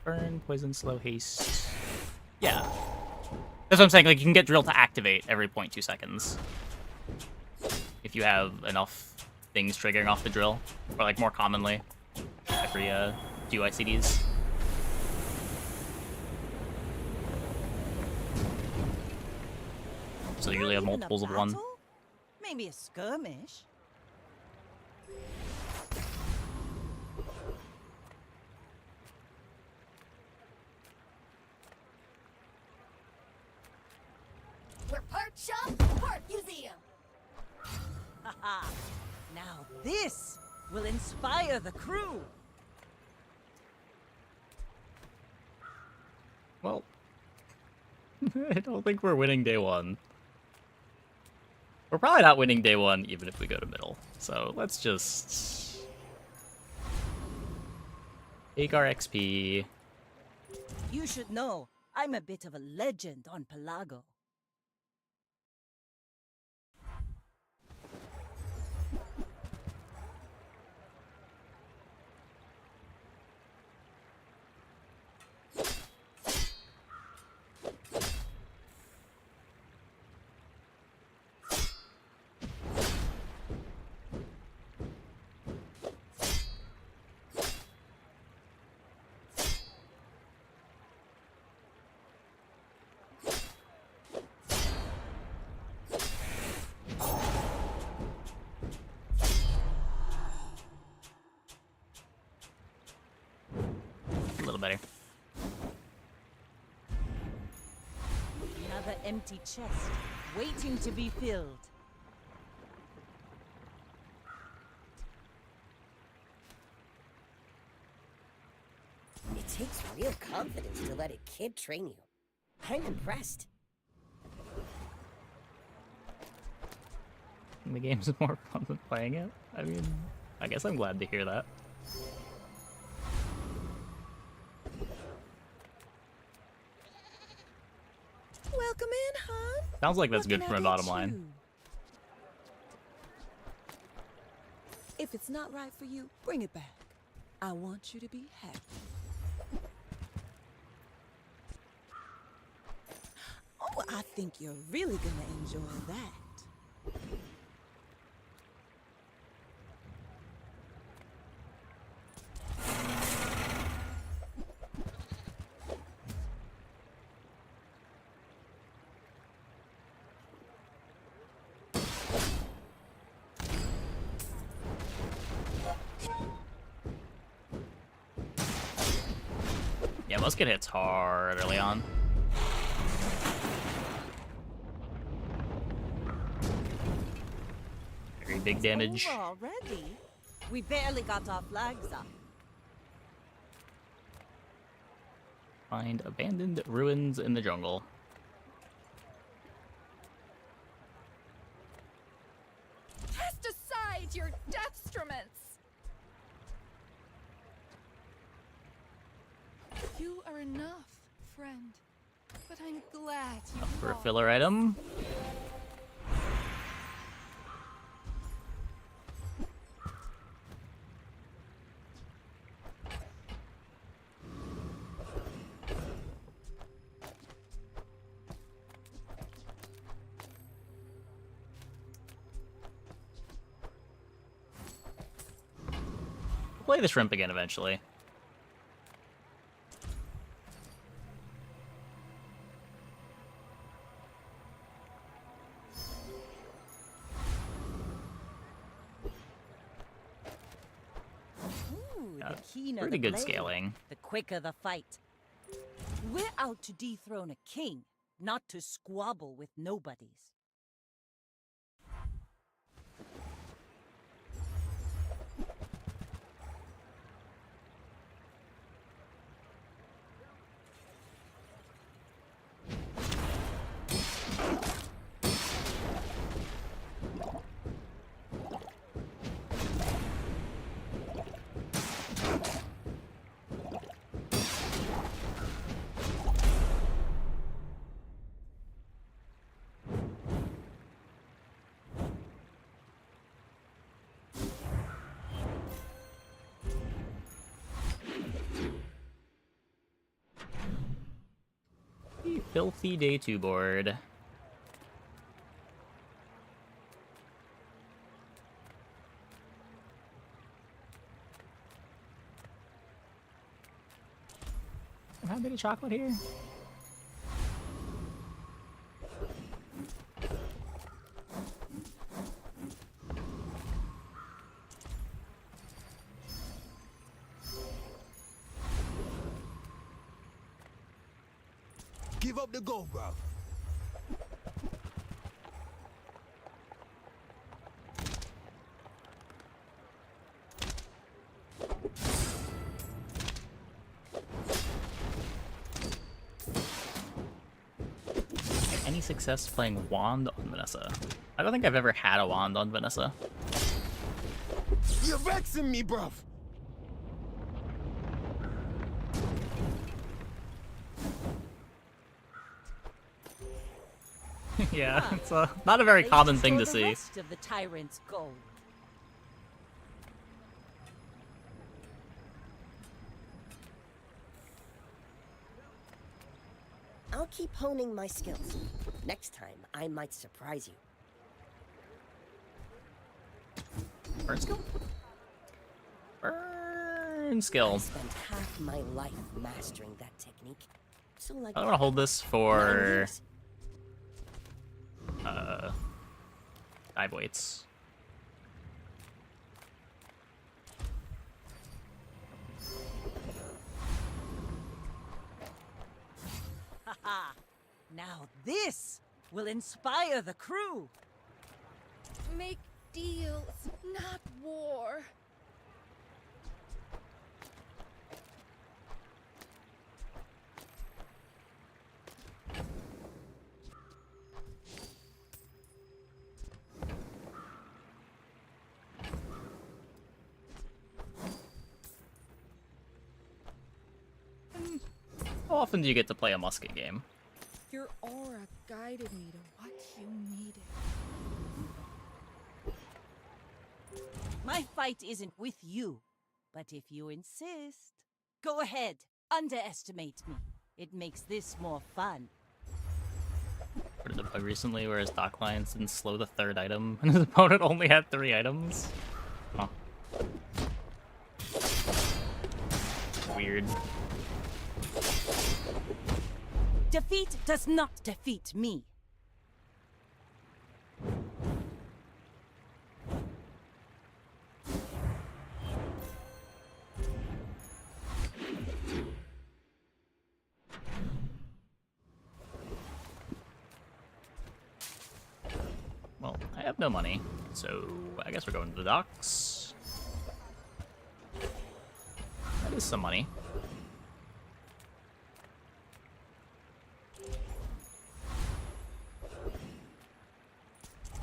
Burn, poison, slow, haste. Yeah. That's what I'm saying, like, you can get drill to activate every 0.2 seconds. If you have enough things triggering off the drill. Or, like, more commonly, every few ICDs. So you usually have multiples of one. Maybe a skirmish. We're part shop, part museum. Haha. Now this will inspire the crew. Well, I don't think we're winning day 1. We're probably not winning day 1 even if we go to middle. So let's just take our XP. You should know, I'm a bit of a legend on Pelago. A little better. Another empty chest, waiting to be filled. It takes real confidence to let a kid train you. I'm impressed. The game's more fun than playing it. I mean, I guess I'm glad to hear that. Welcome in, hon. Sounds like that's What good can for I my get bottom line. you? If it's not right for you, bring it back. I want you to be happy. Oh, I think you're really gonna enjoy that. Yeah, musket hits hard early on. Very big damage. Over already? We barely got our flags up. Find abandoned ruins in the jungle. Cast aside your deathstruments! You are enough, friend. But I'm glad you For a bought filler item. Play the shrimp again eventually. Ooh, the keener Pretty the good blade, scaling. the quicker the fight. We're out to dethrone a king, not to squabble with nobodies. Filthy day 2 board. How big a chocolate here? Give up the gold, bro. Any success playing wand on Vanessa? I don't think I've ever had a wand on Vanessa. You're vexing me, bruv. Yeah, it's not a very common thing to The see. rest of the tyrant's gold. I'll keep honing my skills. Next time, I might surprise you. Burn skill? Burn skill. I spent half my life mastering that technique. So like I want to hold this 9 for years. dive weights. Haha! Now this will inspire the crew. Make deals, not war. How often do you get to play a musket game? Your aura guided me to what you needed. My fight isn't with you, but if you insist, go ahead, underestimate me. It makes this more fun. What did the bug recently where his dock lines didn't slow the 3rd item and his opponent only had 3 items? Huh. Weird. Defeat does not defeat me. have no money, so I guess we're going to the docks. That is some money.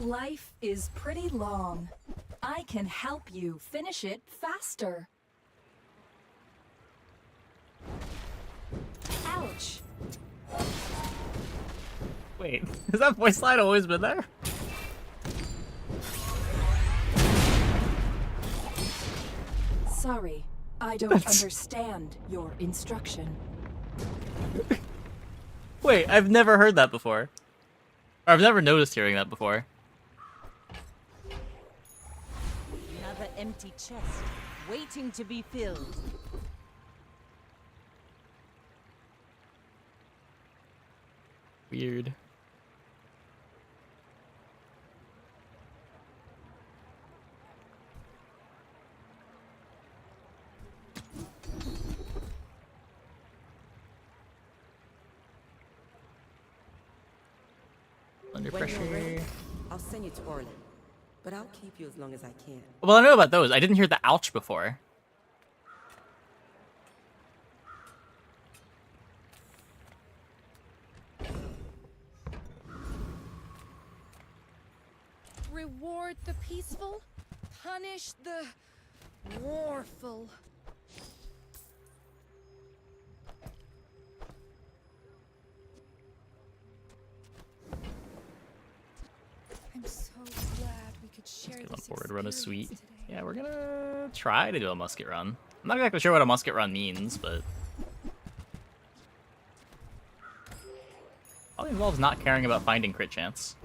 Life is pretty long. I can help you finish it faster. Ouch. Wait, has that voice line always been there? Sorry, I don't understand your instruction. Wait, I've never heard that before. Or I've never noticed hearing that before. Another empty chest, waiting to be filled. Weird. Under When you're pressure. ready, I'll send you to Orland, but I'll keep you as long as I can. Well, I know about those. I didn't hear the ouch before. Reward the peaceful, punish the warful. I'm so glad we could share Get on this board, run a experience suite. today. Yeah, we're gonna try to do a musket run. I'm not exactly sure what a musket run means, but probably involves not caring about finding crit chance.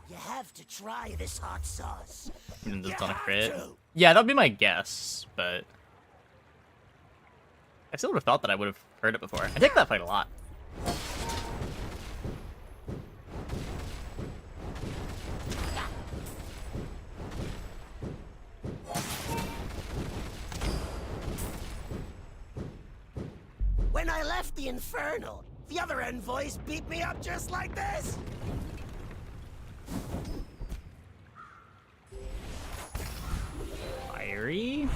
You have to try this hot sauce. And You just on a have crit. to. Yeah, that'd be my guess, but I still would have thought that I would have heard it before. I take that fight a lot. When I left the Infernal, the other envoys beat me up just like this. Fiery.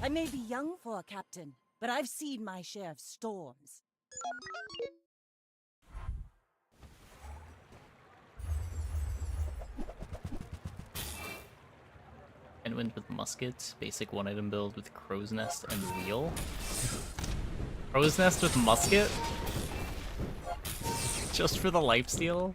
I may be young for a captain, but I've seen my share of storms. And wind with musket. Basic one item build with crow's nest and wheel. Crow's nest with musket? Just for the lifesteal?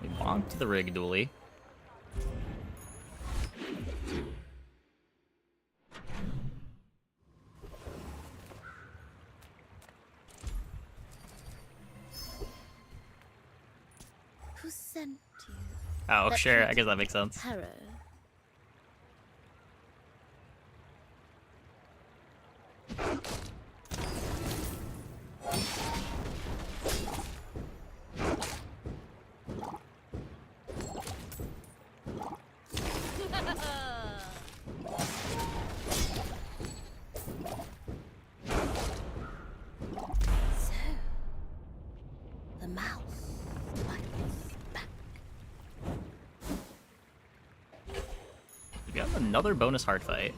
We bonked the rig dually. Who sent you? Oh, That sure. I hit guess that makes sense. Harrow. So, the mouse bites back. We got another bonus hard fight.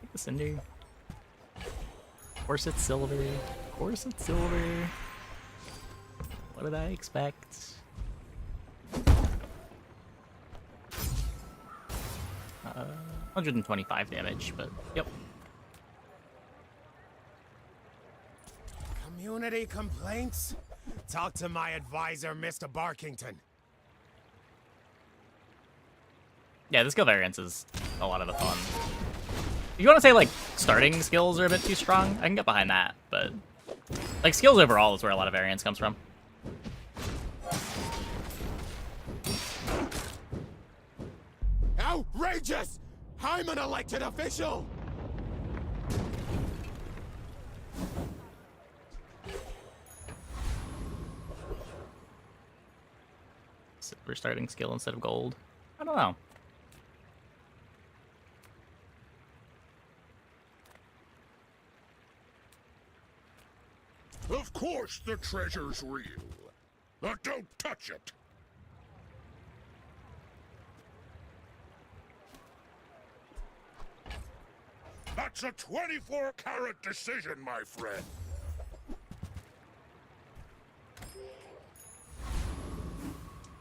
Take the cinder. Of course it's silver. Of course it's silver. What did I expect? 125 damage, but yep. Community complaints? Talk to my advisor, Mr. Barkington. Yeah, the skill variance is a lot of the fun. If you want to say, like, starting skills are a bit too strong, I can get behind that, but, like, skills overall is where a lot of variance comes from. Outrageous! I'm an elected official! Silver starting skill instead of gold. I don't know. Of course the treasure's real. But don't touch it. That's a 24-carat decision, my friend.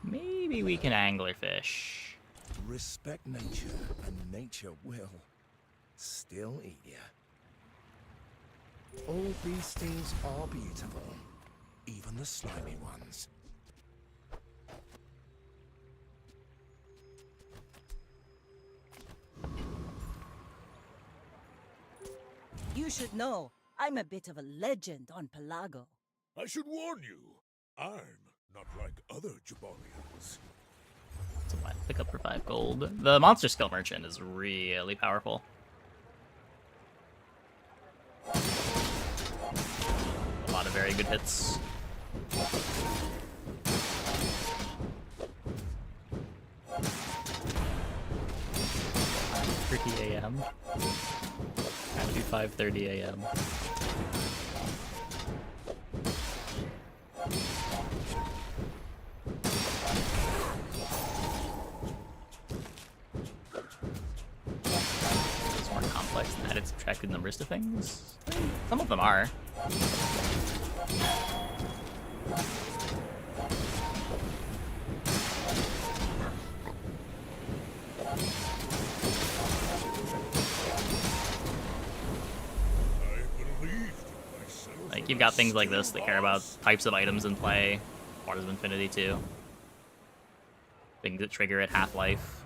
Maybe we can anglerfish. Respect nature, and nature will still eat you. All beasties are beautiful, even the slimy ones. You should know, I'm a bit of a legend on Pelago. I should warn you, I'm not like other Jabarians. So what? Pick up for 5 gold. The monster skill merchant is really powerful. A lot of very good hits. AM. Gotta do 5:30 AM. It's more complex than added subtracted numbers to things. Some of them are. Like, you've got things like this that care about types of items in play. Waters of Infinity, too. Things that trigger at half-life.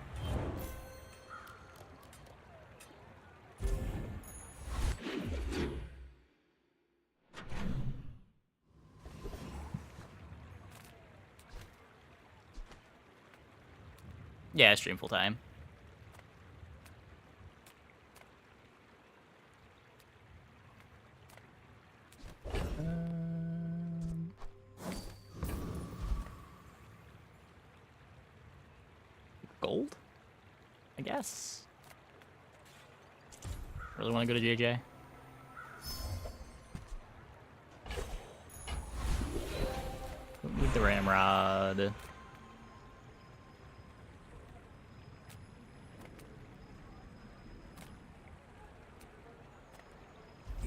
Yeah, I stream full-time. Gold? I guess. Really want to go to JJ? Move the ramrod.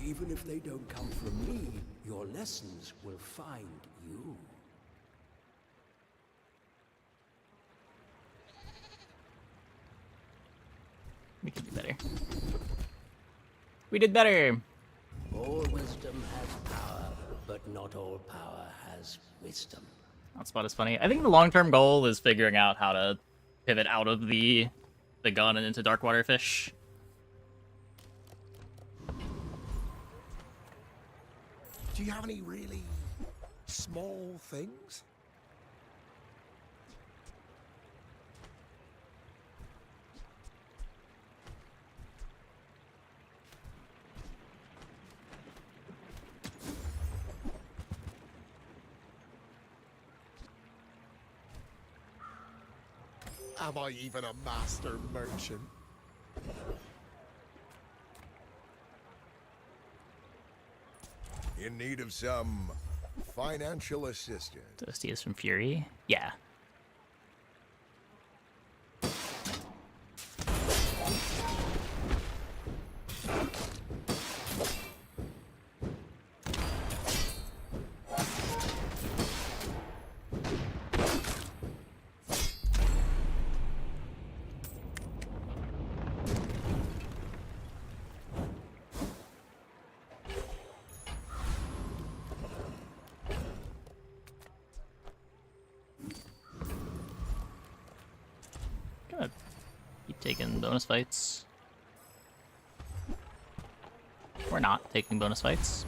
Even if they don't come from me, your lessons will find you. We can do better. We did better! All wisdom has power, but not all power has wisdom. That spot is funny. I think the long-term goal is figuring out how to pivot out of the gun and into Darkwater fish. Do you have any really small things? Am I even a master merchant? In need of some financial assistance. Dusty is from Fury? Yeah. taking bonus fights. We're not taking bonus fights.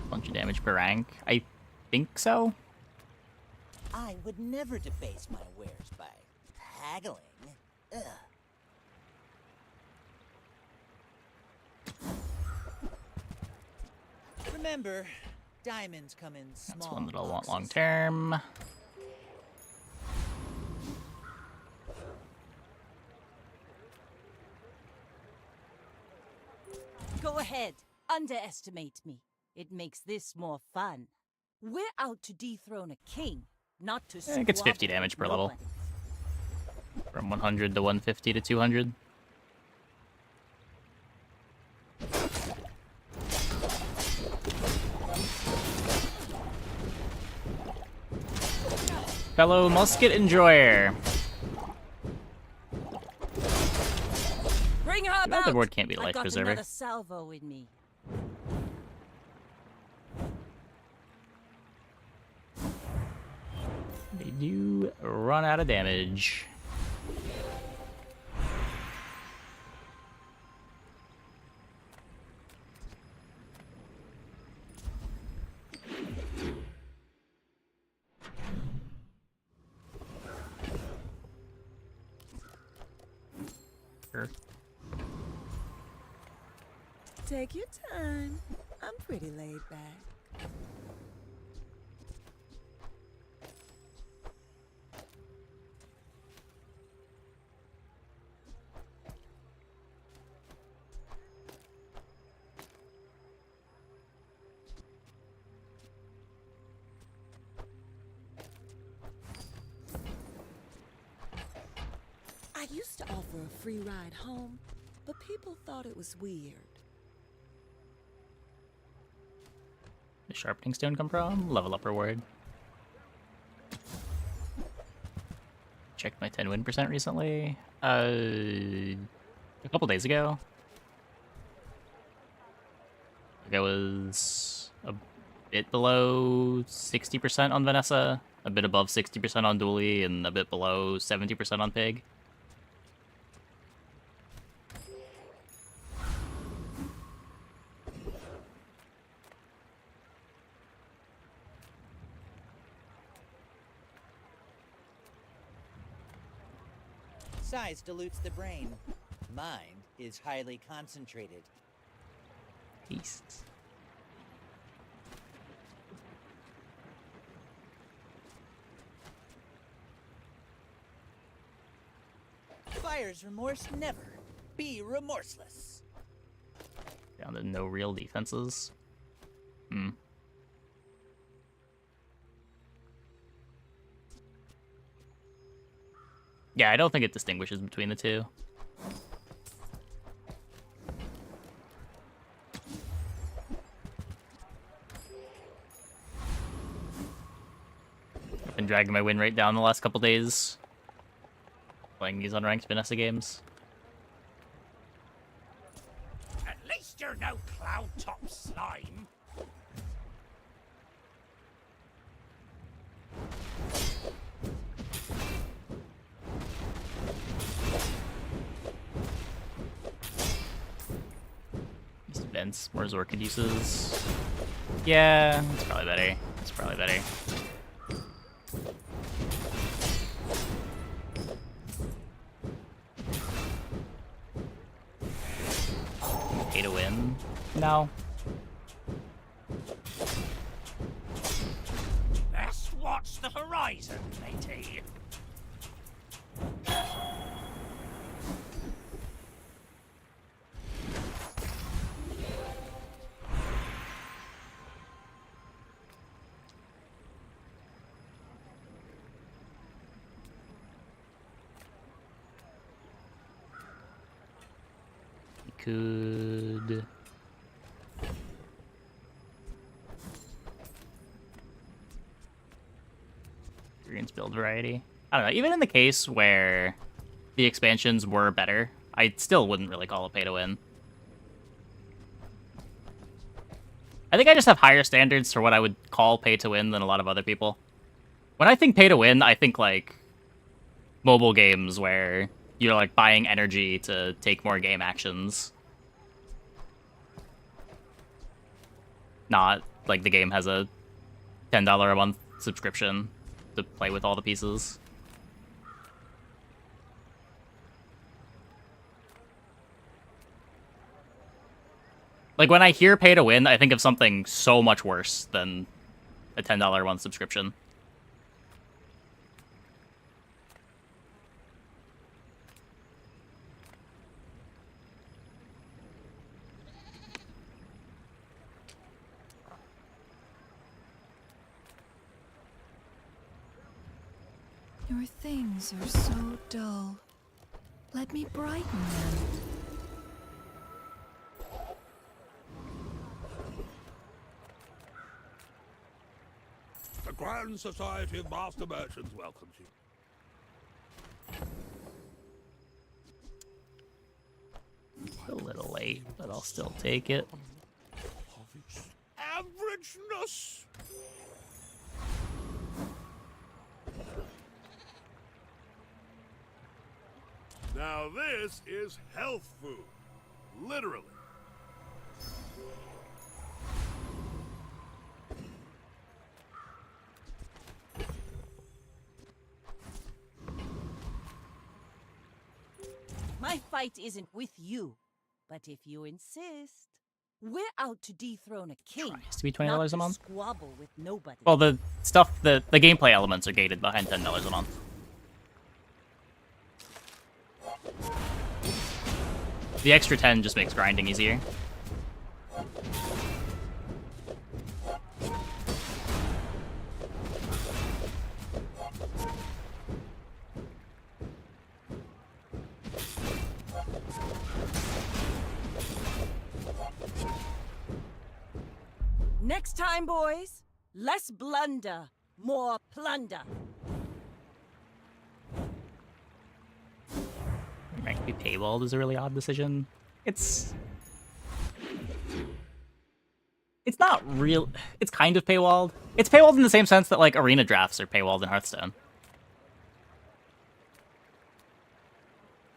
Bunch of damage per rank. I think so. I would never debase my wares by haggling. Ugh. Remember, diamonds come in small. That's one that I'll want boxes. long term. Go ahead. Underestimate me. It makes this more fun. We're out to dethrone a king, not to It gets 50 squabble damage with per level. nobody. From 100 to 150 to 200. Fellow musket enjoyer. Bring her The about. board can't be a I've life got preserver. another salvo in me. They do run out of damage. Sure. Take your time. I'm pretty laid back. I used to offer a free ride home, but people thought it was weird. The sharpening stone come from? Level up reward. Checked my 10 win percent recently. A couple days ago. I think I was a bit below 60% on Vanessa, a bit above 60% on Dually, and a bit below 70% on Pig. Size dilutes the brain. Mind is highly concentrated. East. Buyer's remorse never. Be remorseless. Down to no real defenses. Hmm. Yeah, I don't think it distinguishes between the two. I've been dragging my win rate down the last couple days. Playing these unranked Vanessa games. At least you're no cloud top slime. These events, more Zorkid uses. Yeah, it's probably better. It's probably better. Pay to win? No. Let's watch the horizon, matey. Could experience build variety. I don't know. Even in the case where the expansions were better, I still wouldn't really call it pay to win. I think I just have higher standards for what I would call pay to win than a lot of other people. When I think pay to win, I think like mobile games where you're like buying energy to take more game actions. Not like the game has a $10 a month subscription to play with all the pieces. Like when I hear pay to win, I think of something so much worse than a $10 a month subscription. Your things are so dull. Let me brighten them. The Grand Society of Master Merchants welcomes you. A little late, but I'll still take it. Of its averageness. Now this is health food. Literally. My fight isn't with you, but if you insist, we're out to dethrone a king. Tries to be $20 not a to month. Squabble with nobody. Well, the stuff, the gameplay elements are gated behind $10 a month. The extra 10 just makes grinding easier. Next time, boys, less blunder, more plunder. Rank be paywalled is a really odd decision. It's not real. It's kind of paywalled. It's paywalled in the same sense that like arena drafts are paywalled in Hearthstone.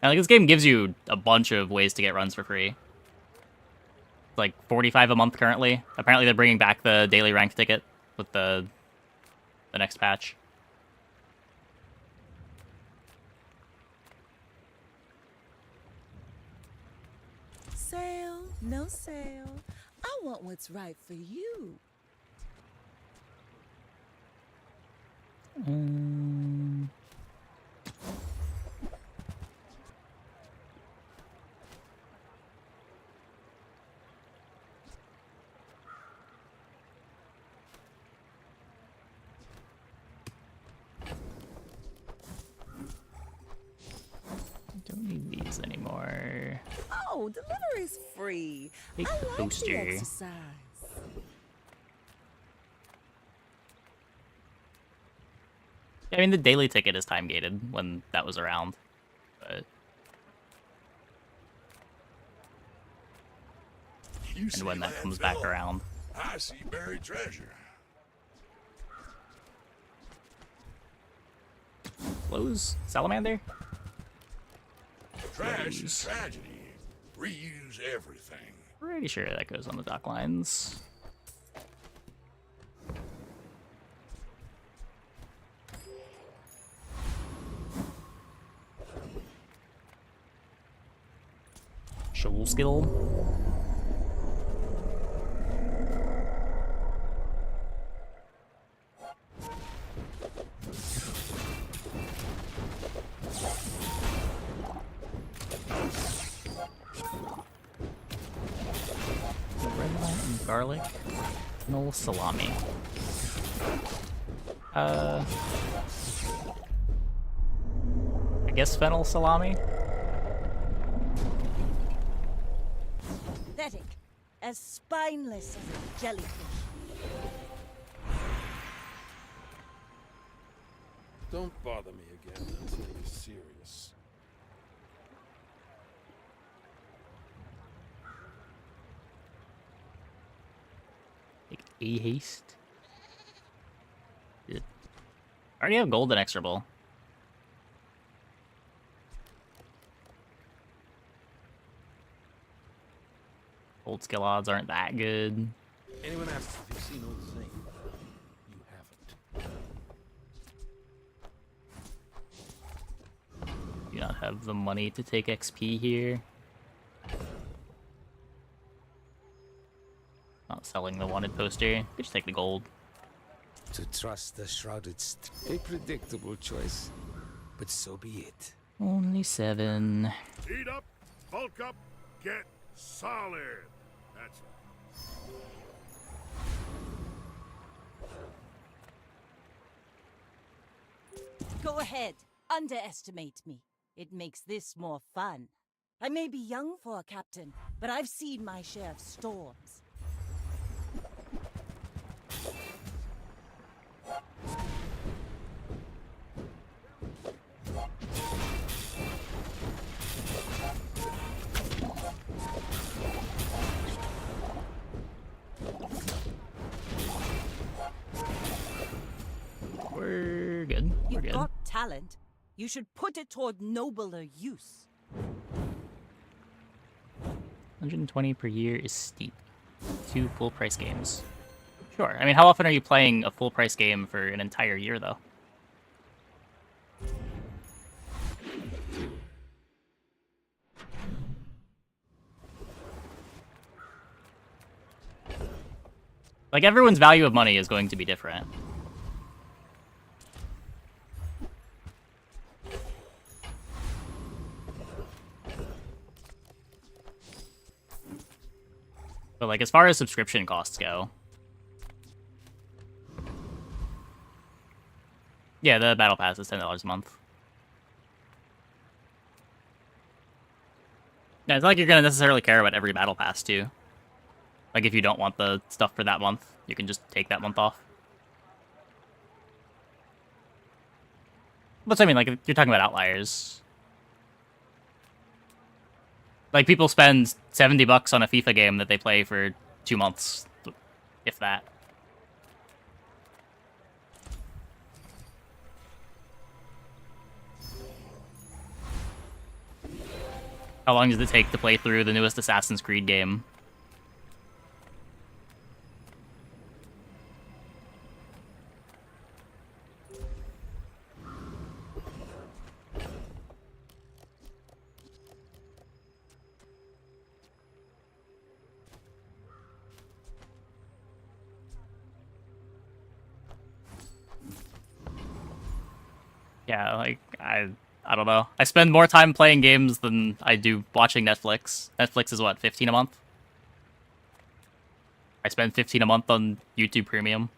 And like this game gives you a bunch of ways to get runs for free. It's like 45 a month currently. Apparently they're bringing back the daily ranked ticket with the next patch. Sale, no sale. I want what's right for you. Don't need these anymore. Oh, delivery's free. Take I the like poster. the exercise. I mean, the daily ticket is time gated when that was around, but and when that comes back around. I see buried treasure. Close Salamander? Trash is tragedy. Reuse everything. Pretty sure that goes on the dock lines. Shovel skill. Red wine and garlic. No salami. I guess fennel salami? Pathetic, as spineless as a jellyfish. Don't bother me again until you're serious. Like a haste. Good. I already have gold inexorable. Gold skill odds aren't that good. Anyone asks if you've seen old Zane, you haven't. Do not have the money to take XP here. Not selling the wanted poster. Could just take the gold. To trust the shrouded a predictable choice, but so be it. Only 7. Eat up, bulk up, get solid. That's right. Go ahead, underestimate me. It makes this more fun. I may be young for a captain, but I've seen my share of storms. We're good. We're You've good. got talent. You should put it toward nobler use. 120 per year is steep. 2 full price games. Sure. I mean, how often are you playing a full price game for an entire year, though? Like, everyone's value of money is going to be different. But, like, as far as subscription costs go... Yeah, the Battle Pass is $10 a month. Yeah, it's not like you're gonna necessarily care about every Battle Pass, too. Like, if you don't want the stuff for that month, you can just take that month off. But I mean, like, you're talking about outliers. Like, people spend $70 on a FIFA game that they play for 2 months, if that. How long does it take to play through the newest Assassin's Creed game? Yeah, like, I don't know. I spend more time playing games than I do watching Netflix. Netflix is what, 15 a month? I spend 15 a month on YouTube Premium.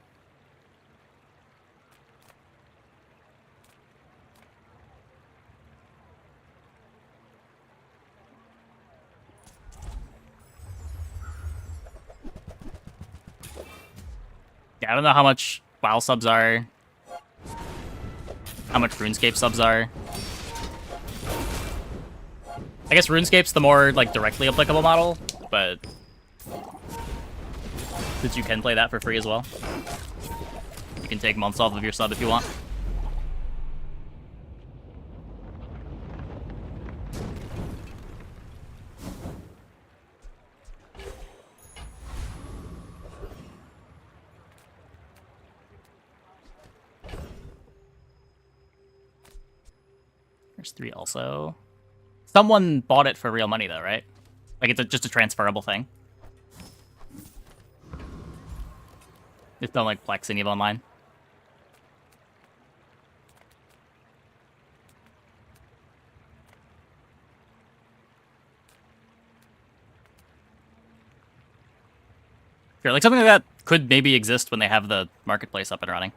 Yeah, I don't know how much WoW subs are. How much RuneScape subs are. I guess RuneScape's the more, like, directly applicable model, but... since you can play that for free as well. You can take months off of your sub if you want. There's 3 also. Someone bought it for real money, though, right? Like, it's just a transferable thing. It's not like Plex in EVE Online. Sure, like something like that could maybe exist when they have the marketplace up and running.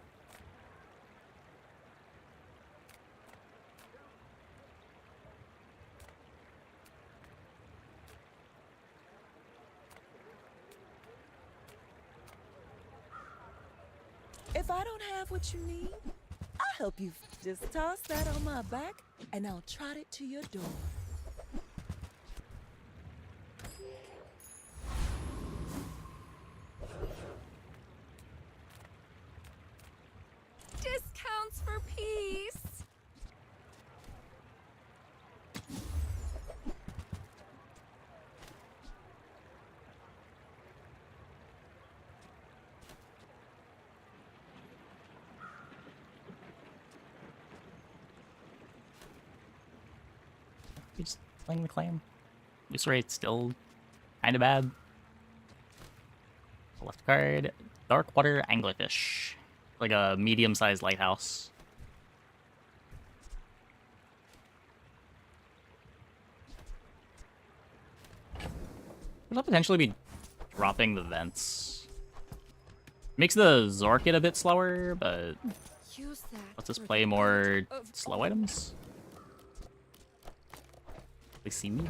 If I don't have what you need, I'll help you. Just toss that on my back, and I'll trot it to your door. Discounts for Playing the claim. Loose rate's still kind of bad. Left card, Dark Water Anglerfish. Like a medium-sized lighthouse. Could potentially be dropping the vents. Makes the Zork get a bit slower, but lets us play more slow items. They see me.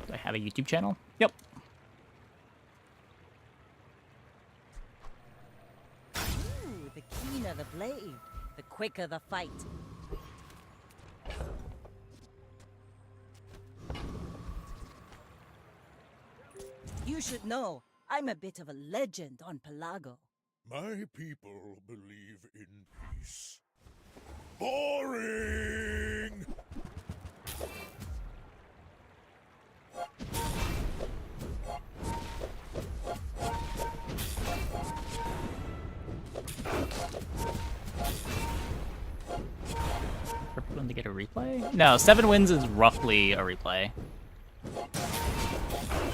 Do I have a YouTube channel? Yep. Ooh, the keener the blade, the quicker the fight. You should know, I'm a bit of a legend on Pelago. My people believe in peace. Boring! For people to get a replay? No, 7 wins is roughly a replay.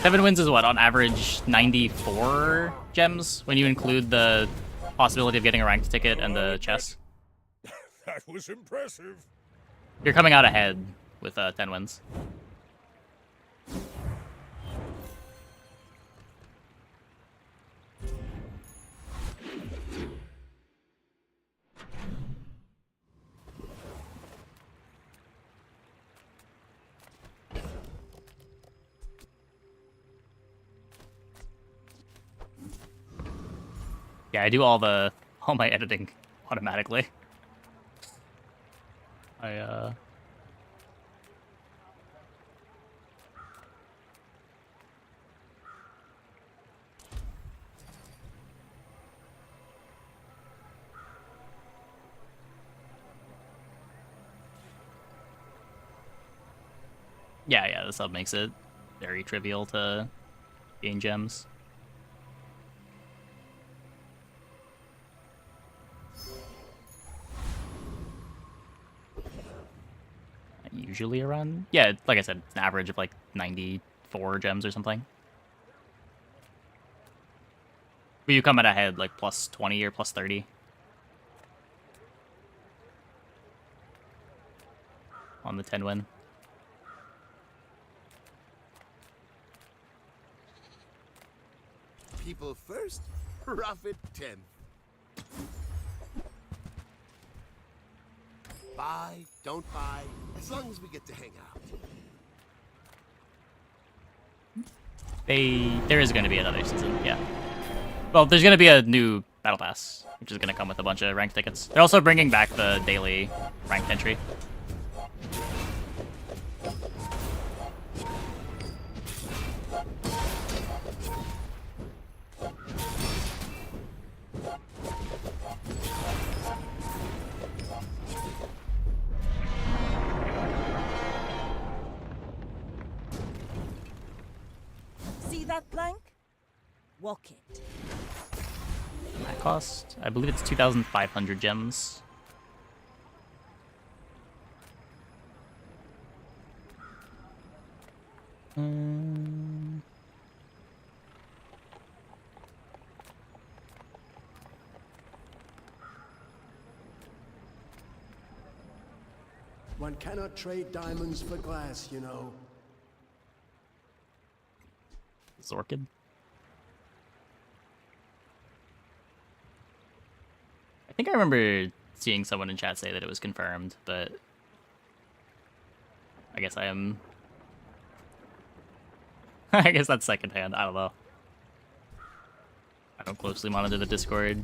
7 wins is what, on average 94 gems when you include the possibility of getting a ranked ticket and the chess. That was impressive. You're coming out ahead with 10 wins. Yeah, I do all my editing automatically. Yeah, the sub makes it very trivial to gain gems. Usually around, yeah, like I said, it's an average of like 94 gems or something. But you come out ahead like plus 20 or plus 30. On the 10 win. People first, profit 10. Buy, don't buy, as long as we get to hang out. There is going to be another season, yeah. Well, there's going to be a new Battle Pass, which is going to come with a bunch of ranked tickets. They're also bringing back the daily ranked entry. See that plank? Walk it. That cost, I believe it's 2,500 gems. One cannot trade diamonds for glass, you know. Zorkid. I think I remember seeing someone in chat say that it was confirmed, but I guess I am... I guess that's secondhand, I don't know. I don't closely monitor the Discord.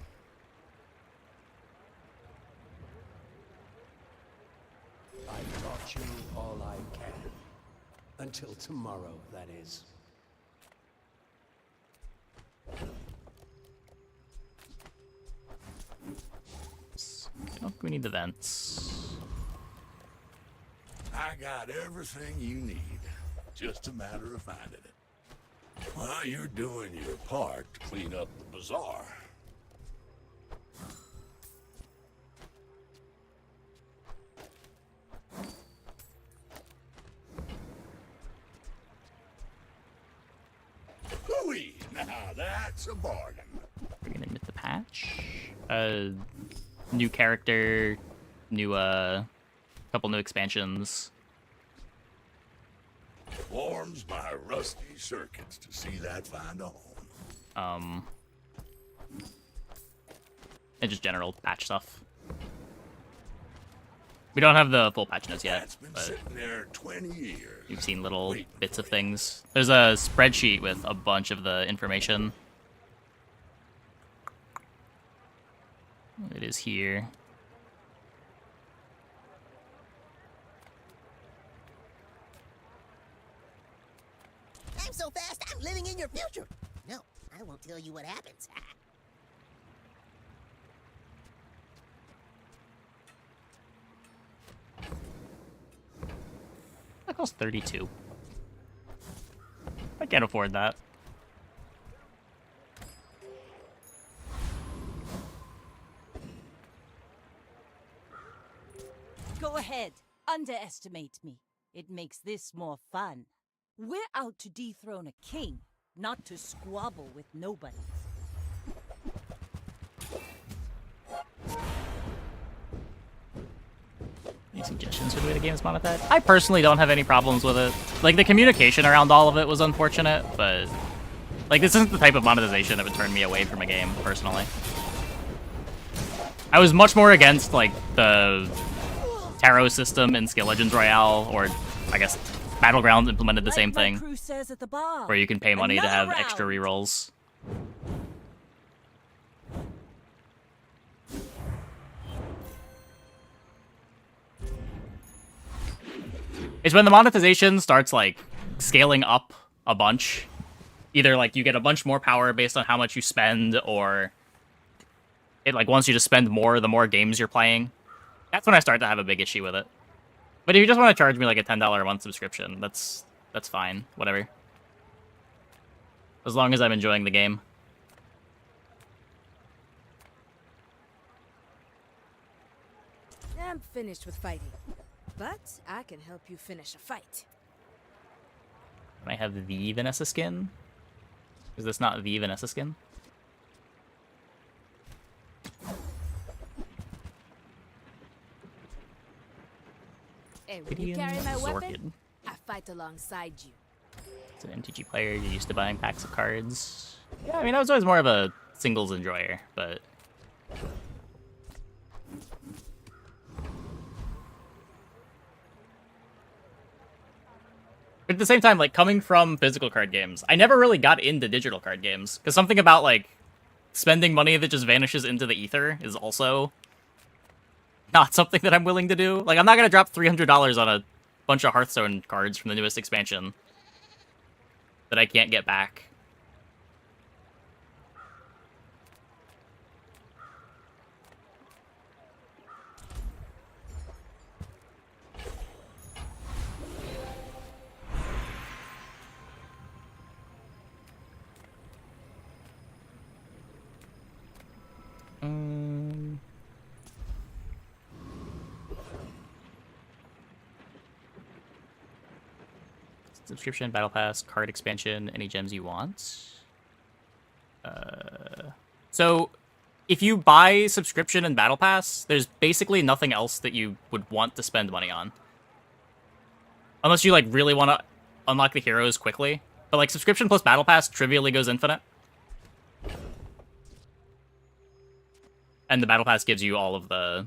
I've taught you all I can. Until tomorrow, that is. I don't think we need the vents. I got everything you need. Just a matter of finding it. Well, you're doing your part to clean up the bazaar. Hooey! Now that's a bargain. We're gonna admit the patch. New character, new couple new expansions. Warms my rusty circuits to see that find a home. And just general patch stuff. We don't have the full patch notes yet. That's been sitting there 20 years. You've seen little bits of things. There's a spreadsheet with a bunch of the information. It is here. I'm so fast, I'm living in your future. No, I won't tell you what happens. That costs 32. I can't afford that. Go ahead, underestimate me. It makes this more fun. We're out to dethrone a king, not to squabble with nobody. Any suggestions for the way the game is monetized? I personally don't have any problems with it. Like, the communication around all of it was unfortunate, but... Like, this isn't the type of monetization that would turn me away from a game, personally. I was much more against, like, the tarot system in Skill Legends Royale, or, I guess, Battlegrounds implemented the same thing, where you can pay money to have extra rerolls. It's when the monetization starts, like, scaling up a bunch. Either, like, you get a bunch more power based on how much you spend, or it, like, wants you to spend more the more games you're playing. That's when I start to have a big issue with it. But if you just want to charge me, like, a $10 a month subscription, that's fine. Whatever. As long as I'm enjoying the game. I'm finished with fighting. But I can help you finish a fight. Can I have the Vanessa skin? Is this not the Vanessa skin? And when you carry my weapon, I fight alongside you. As an MTG player, you're used to buying packs of cards. Yeah, I mean, I was always more of a singles enjoyer, but... But at the same time, like, coming from physical card games, I never really got into digital card games, because something about, like, spending money that just vanishes into the ether is also not something that I'm willing to do. Like, I'm not going to drop $300 on a bunch of Hearthstone cards from the newest expansion that I can't get back. Subscription, Battle Pass, card expansion, any gems you want. So, if you buy subscription and Battle Pass, there's basically nothing else that you would want to spend money on. Unless you, like, really want to unlock the heroes quickly. But, like, subscription plus Battle Pass trivially goes infinite. And the Battle Pass gives you all of the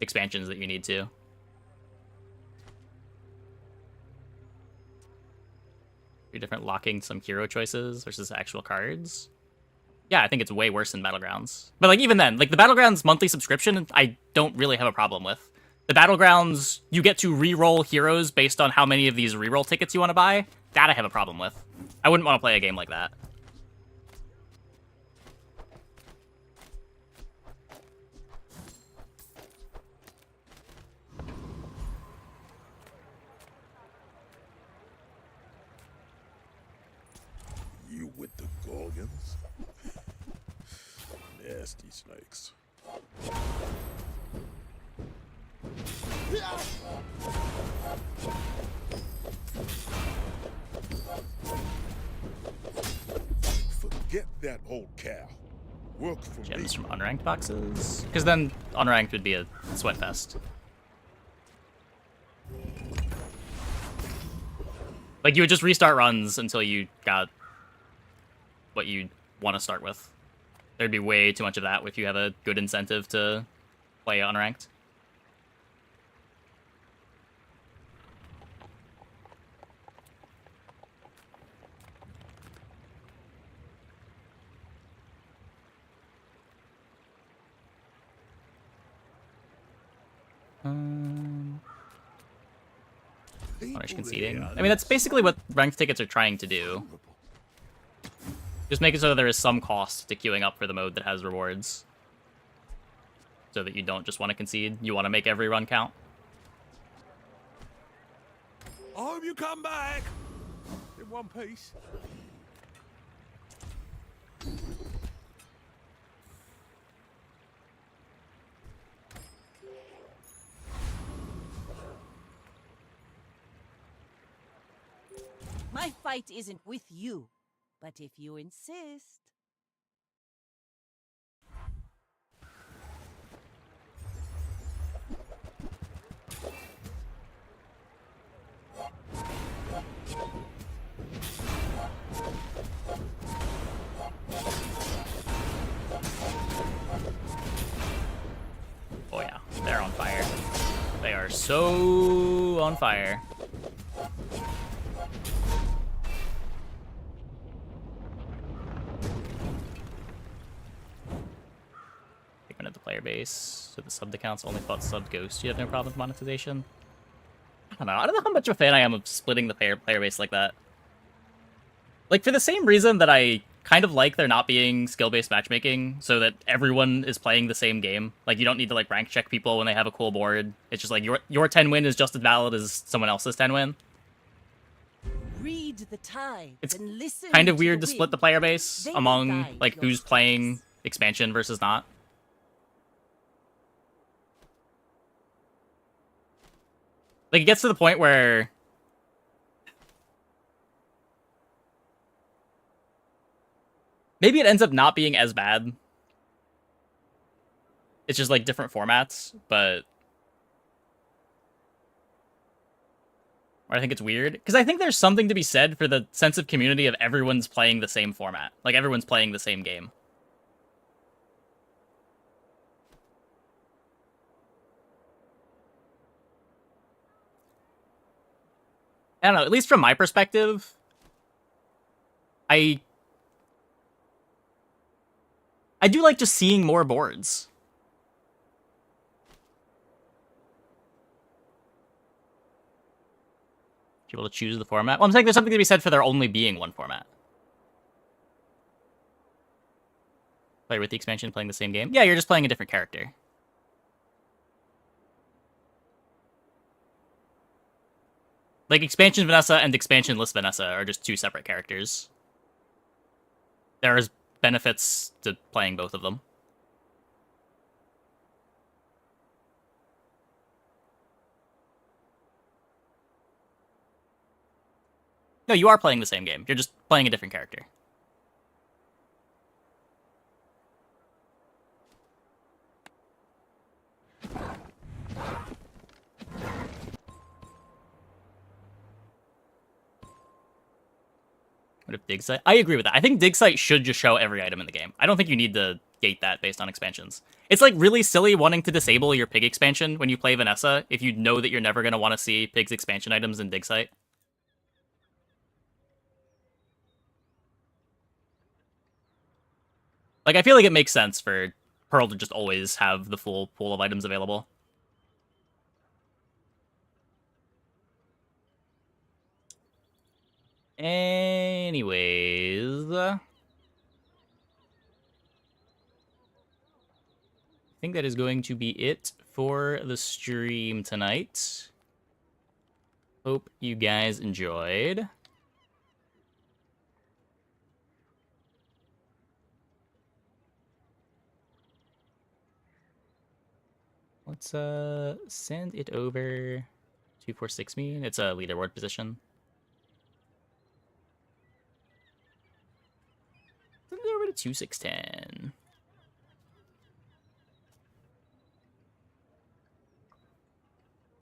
expansions that you need to. Different locking some hero choices versus actual cards. Yeah, I think it's way worse than Battlegrounds. But, like, even then, like, the Battlegrounds monthly subscription, I don't really have a problem with. The Battlegrounds, you get to re-roll heroes based on how many of these re-roll tickets you want to buy. That I have a problem with. I wouldn't want to play a game like that. dragons. Nasty snakes. Forget that old cow. Work for Gems me. from unranked boxes? Because then unranked would be a sweat fest. Like, you would just restart runs until you got what you want to start with. There'd be way too much of that if you have a good incentive to play unranked. Punish conceding. I mean, that's basically what ranked tickets are trying to do. Just make it so there is some cost to queuing up for the mode that has rewards. So that you don't just want to concede, you want to make every run count. I hope you come back in one piece. My fight isn't with you, but if you insist. Oh yeah, they're on fire. They are so on fire. Pigment at the player base. So the subbed accounts only fought sub ghost. You have no problem with monetization? I don't know how much of a fan I am of splitting the player base like that. Like, for the same reason that I kind of like there not being skill-based matchmaking, so that everyone is playing the same game. Like, you don't need to, like, rank check people when they have a cool board. It's just like, your 10 win is just as valid as someone else's 10 win. Read the tides It's and listen kind of to weird the to split the wind. player base They among, guide like, your who's playing expansion versus not. Like, it gets to the point where maybe it ends up not being as bad. It's just, like, different formats, but I think it's weird. Because I think there's something to be said for the sense of community of everyone's playing the same format. Like, everyone's playing the same game. I don't know, at least from my perspective, I do like just seeing more boards. Able to choose the format. Well, I'm saying there's something to be said for there only being one format. Play with the expansion, playing the same game. Yeah, you're just playing a different character. Like, expansion Vanessa and expansionless Vanessa are just two separate characters. There's benefits to playing both of them. No, you are playing the same game. You're just playing a different character. What if dig site? I agree with that. I think dig site should just show every item in the game. I don't think you need to gate that based on expansions. It's like really silly wanting to disable your pig expansion when you play Vanessa if you know that you're never going to want to see pig's expansion items in dig site. Like, I feel like it makes sense for Pearl to just always have the full pool of items available. Anyways, I think that is going to be it for the stream tonight. Hope you guys enjoyed. Let's send it over 246 me. It's a leaderboard position. Send it over to 2610.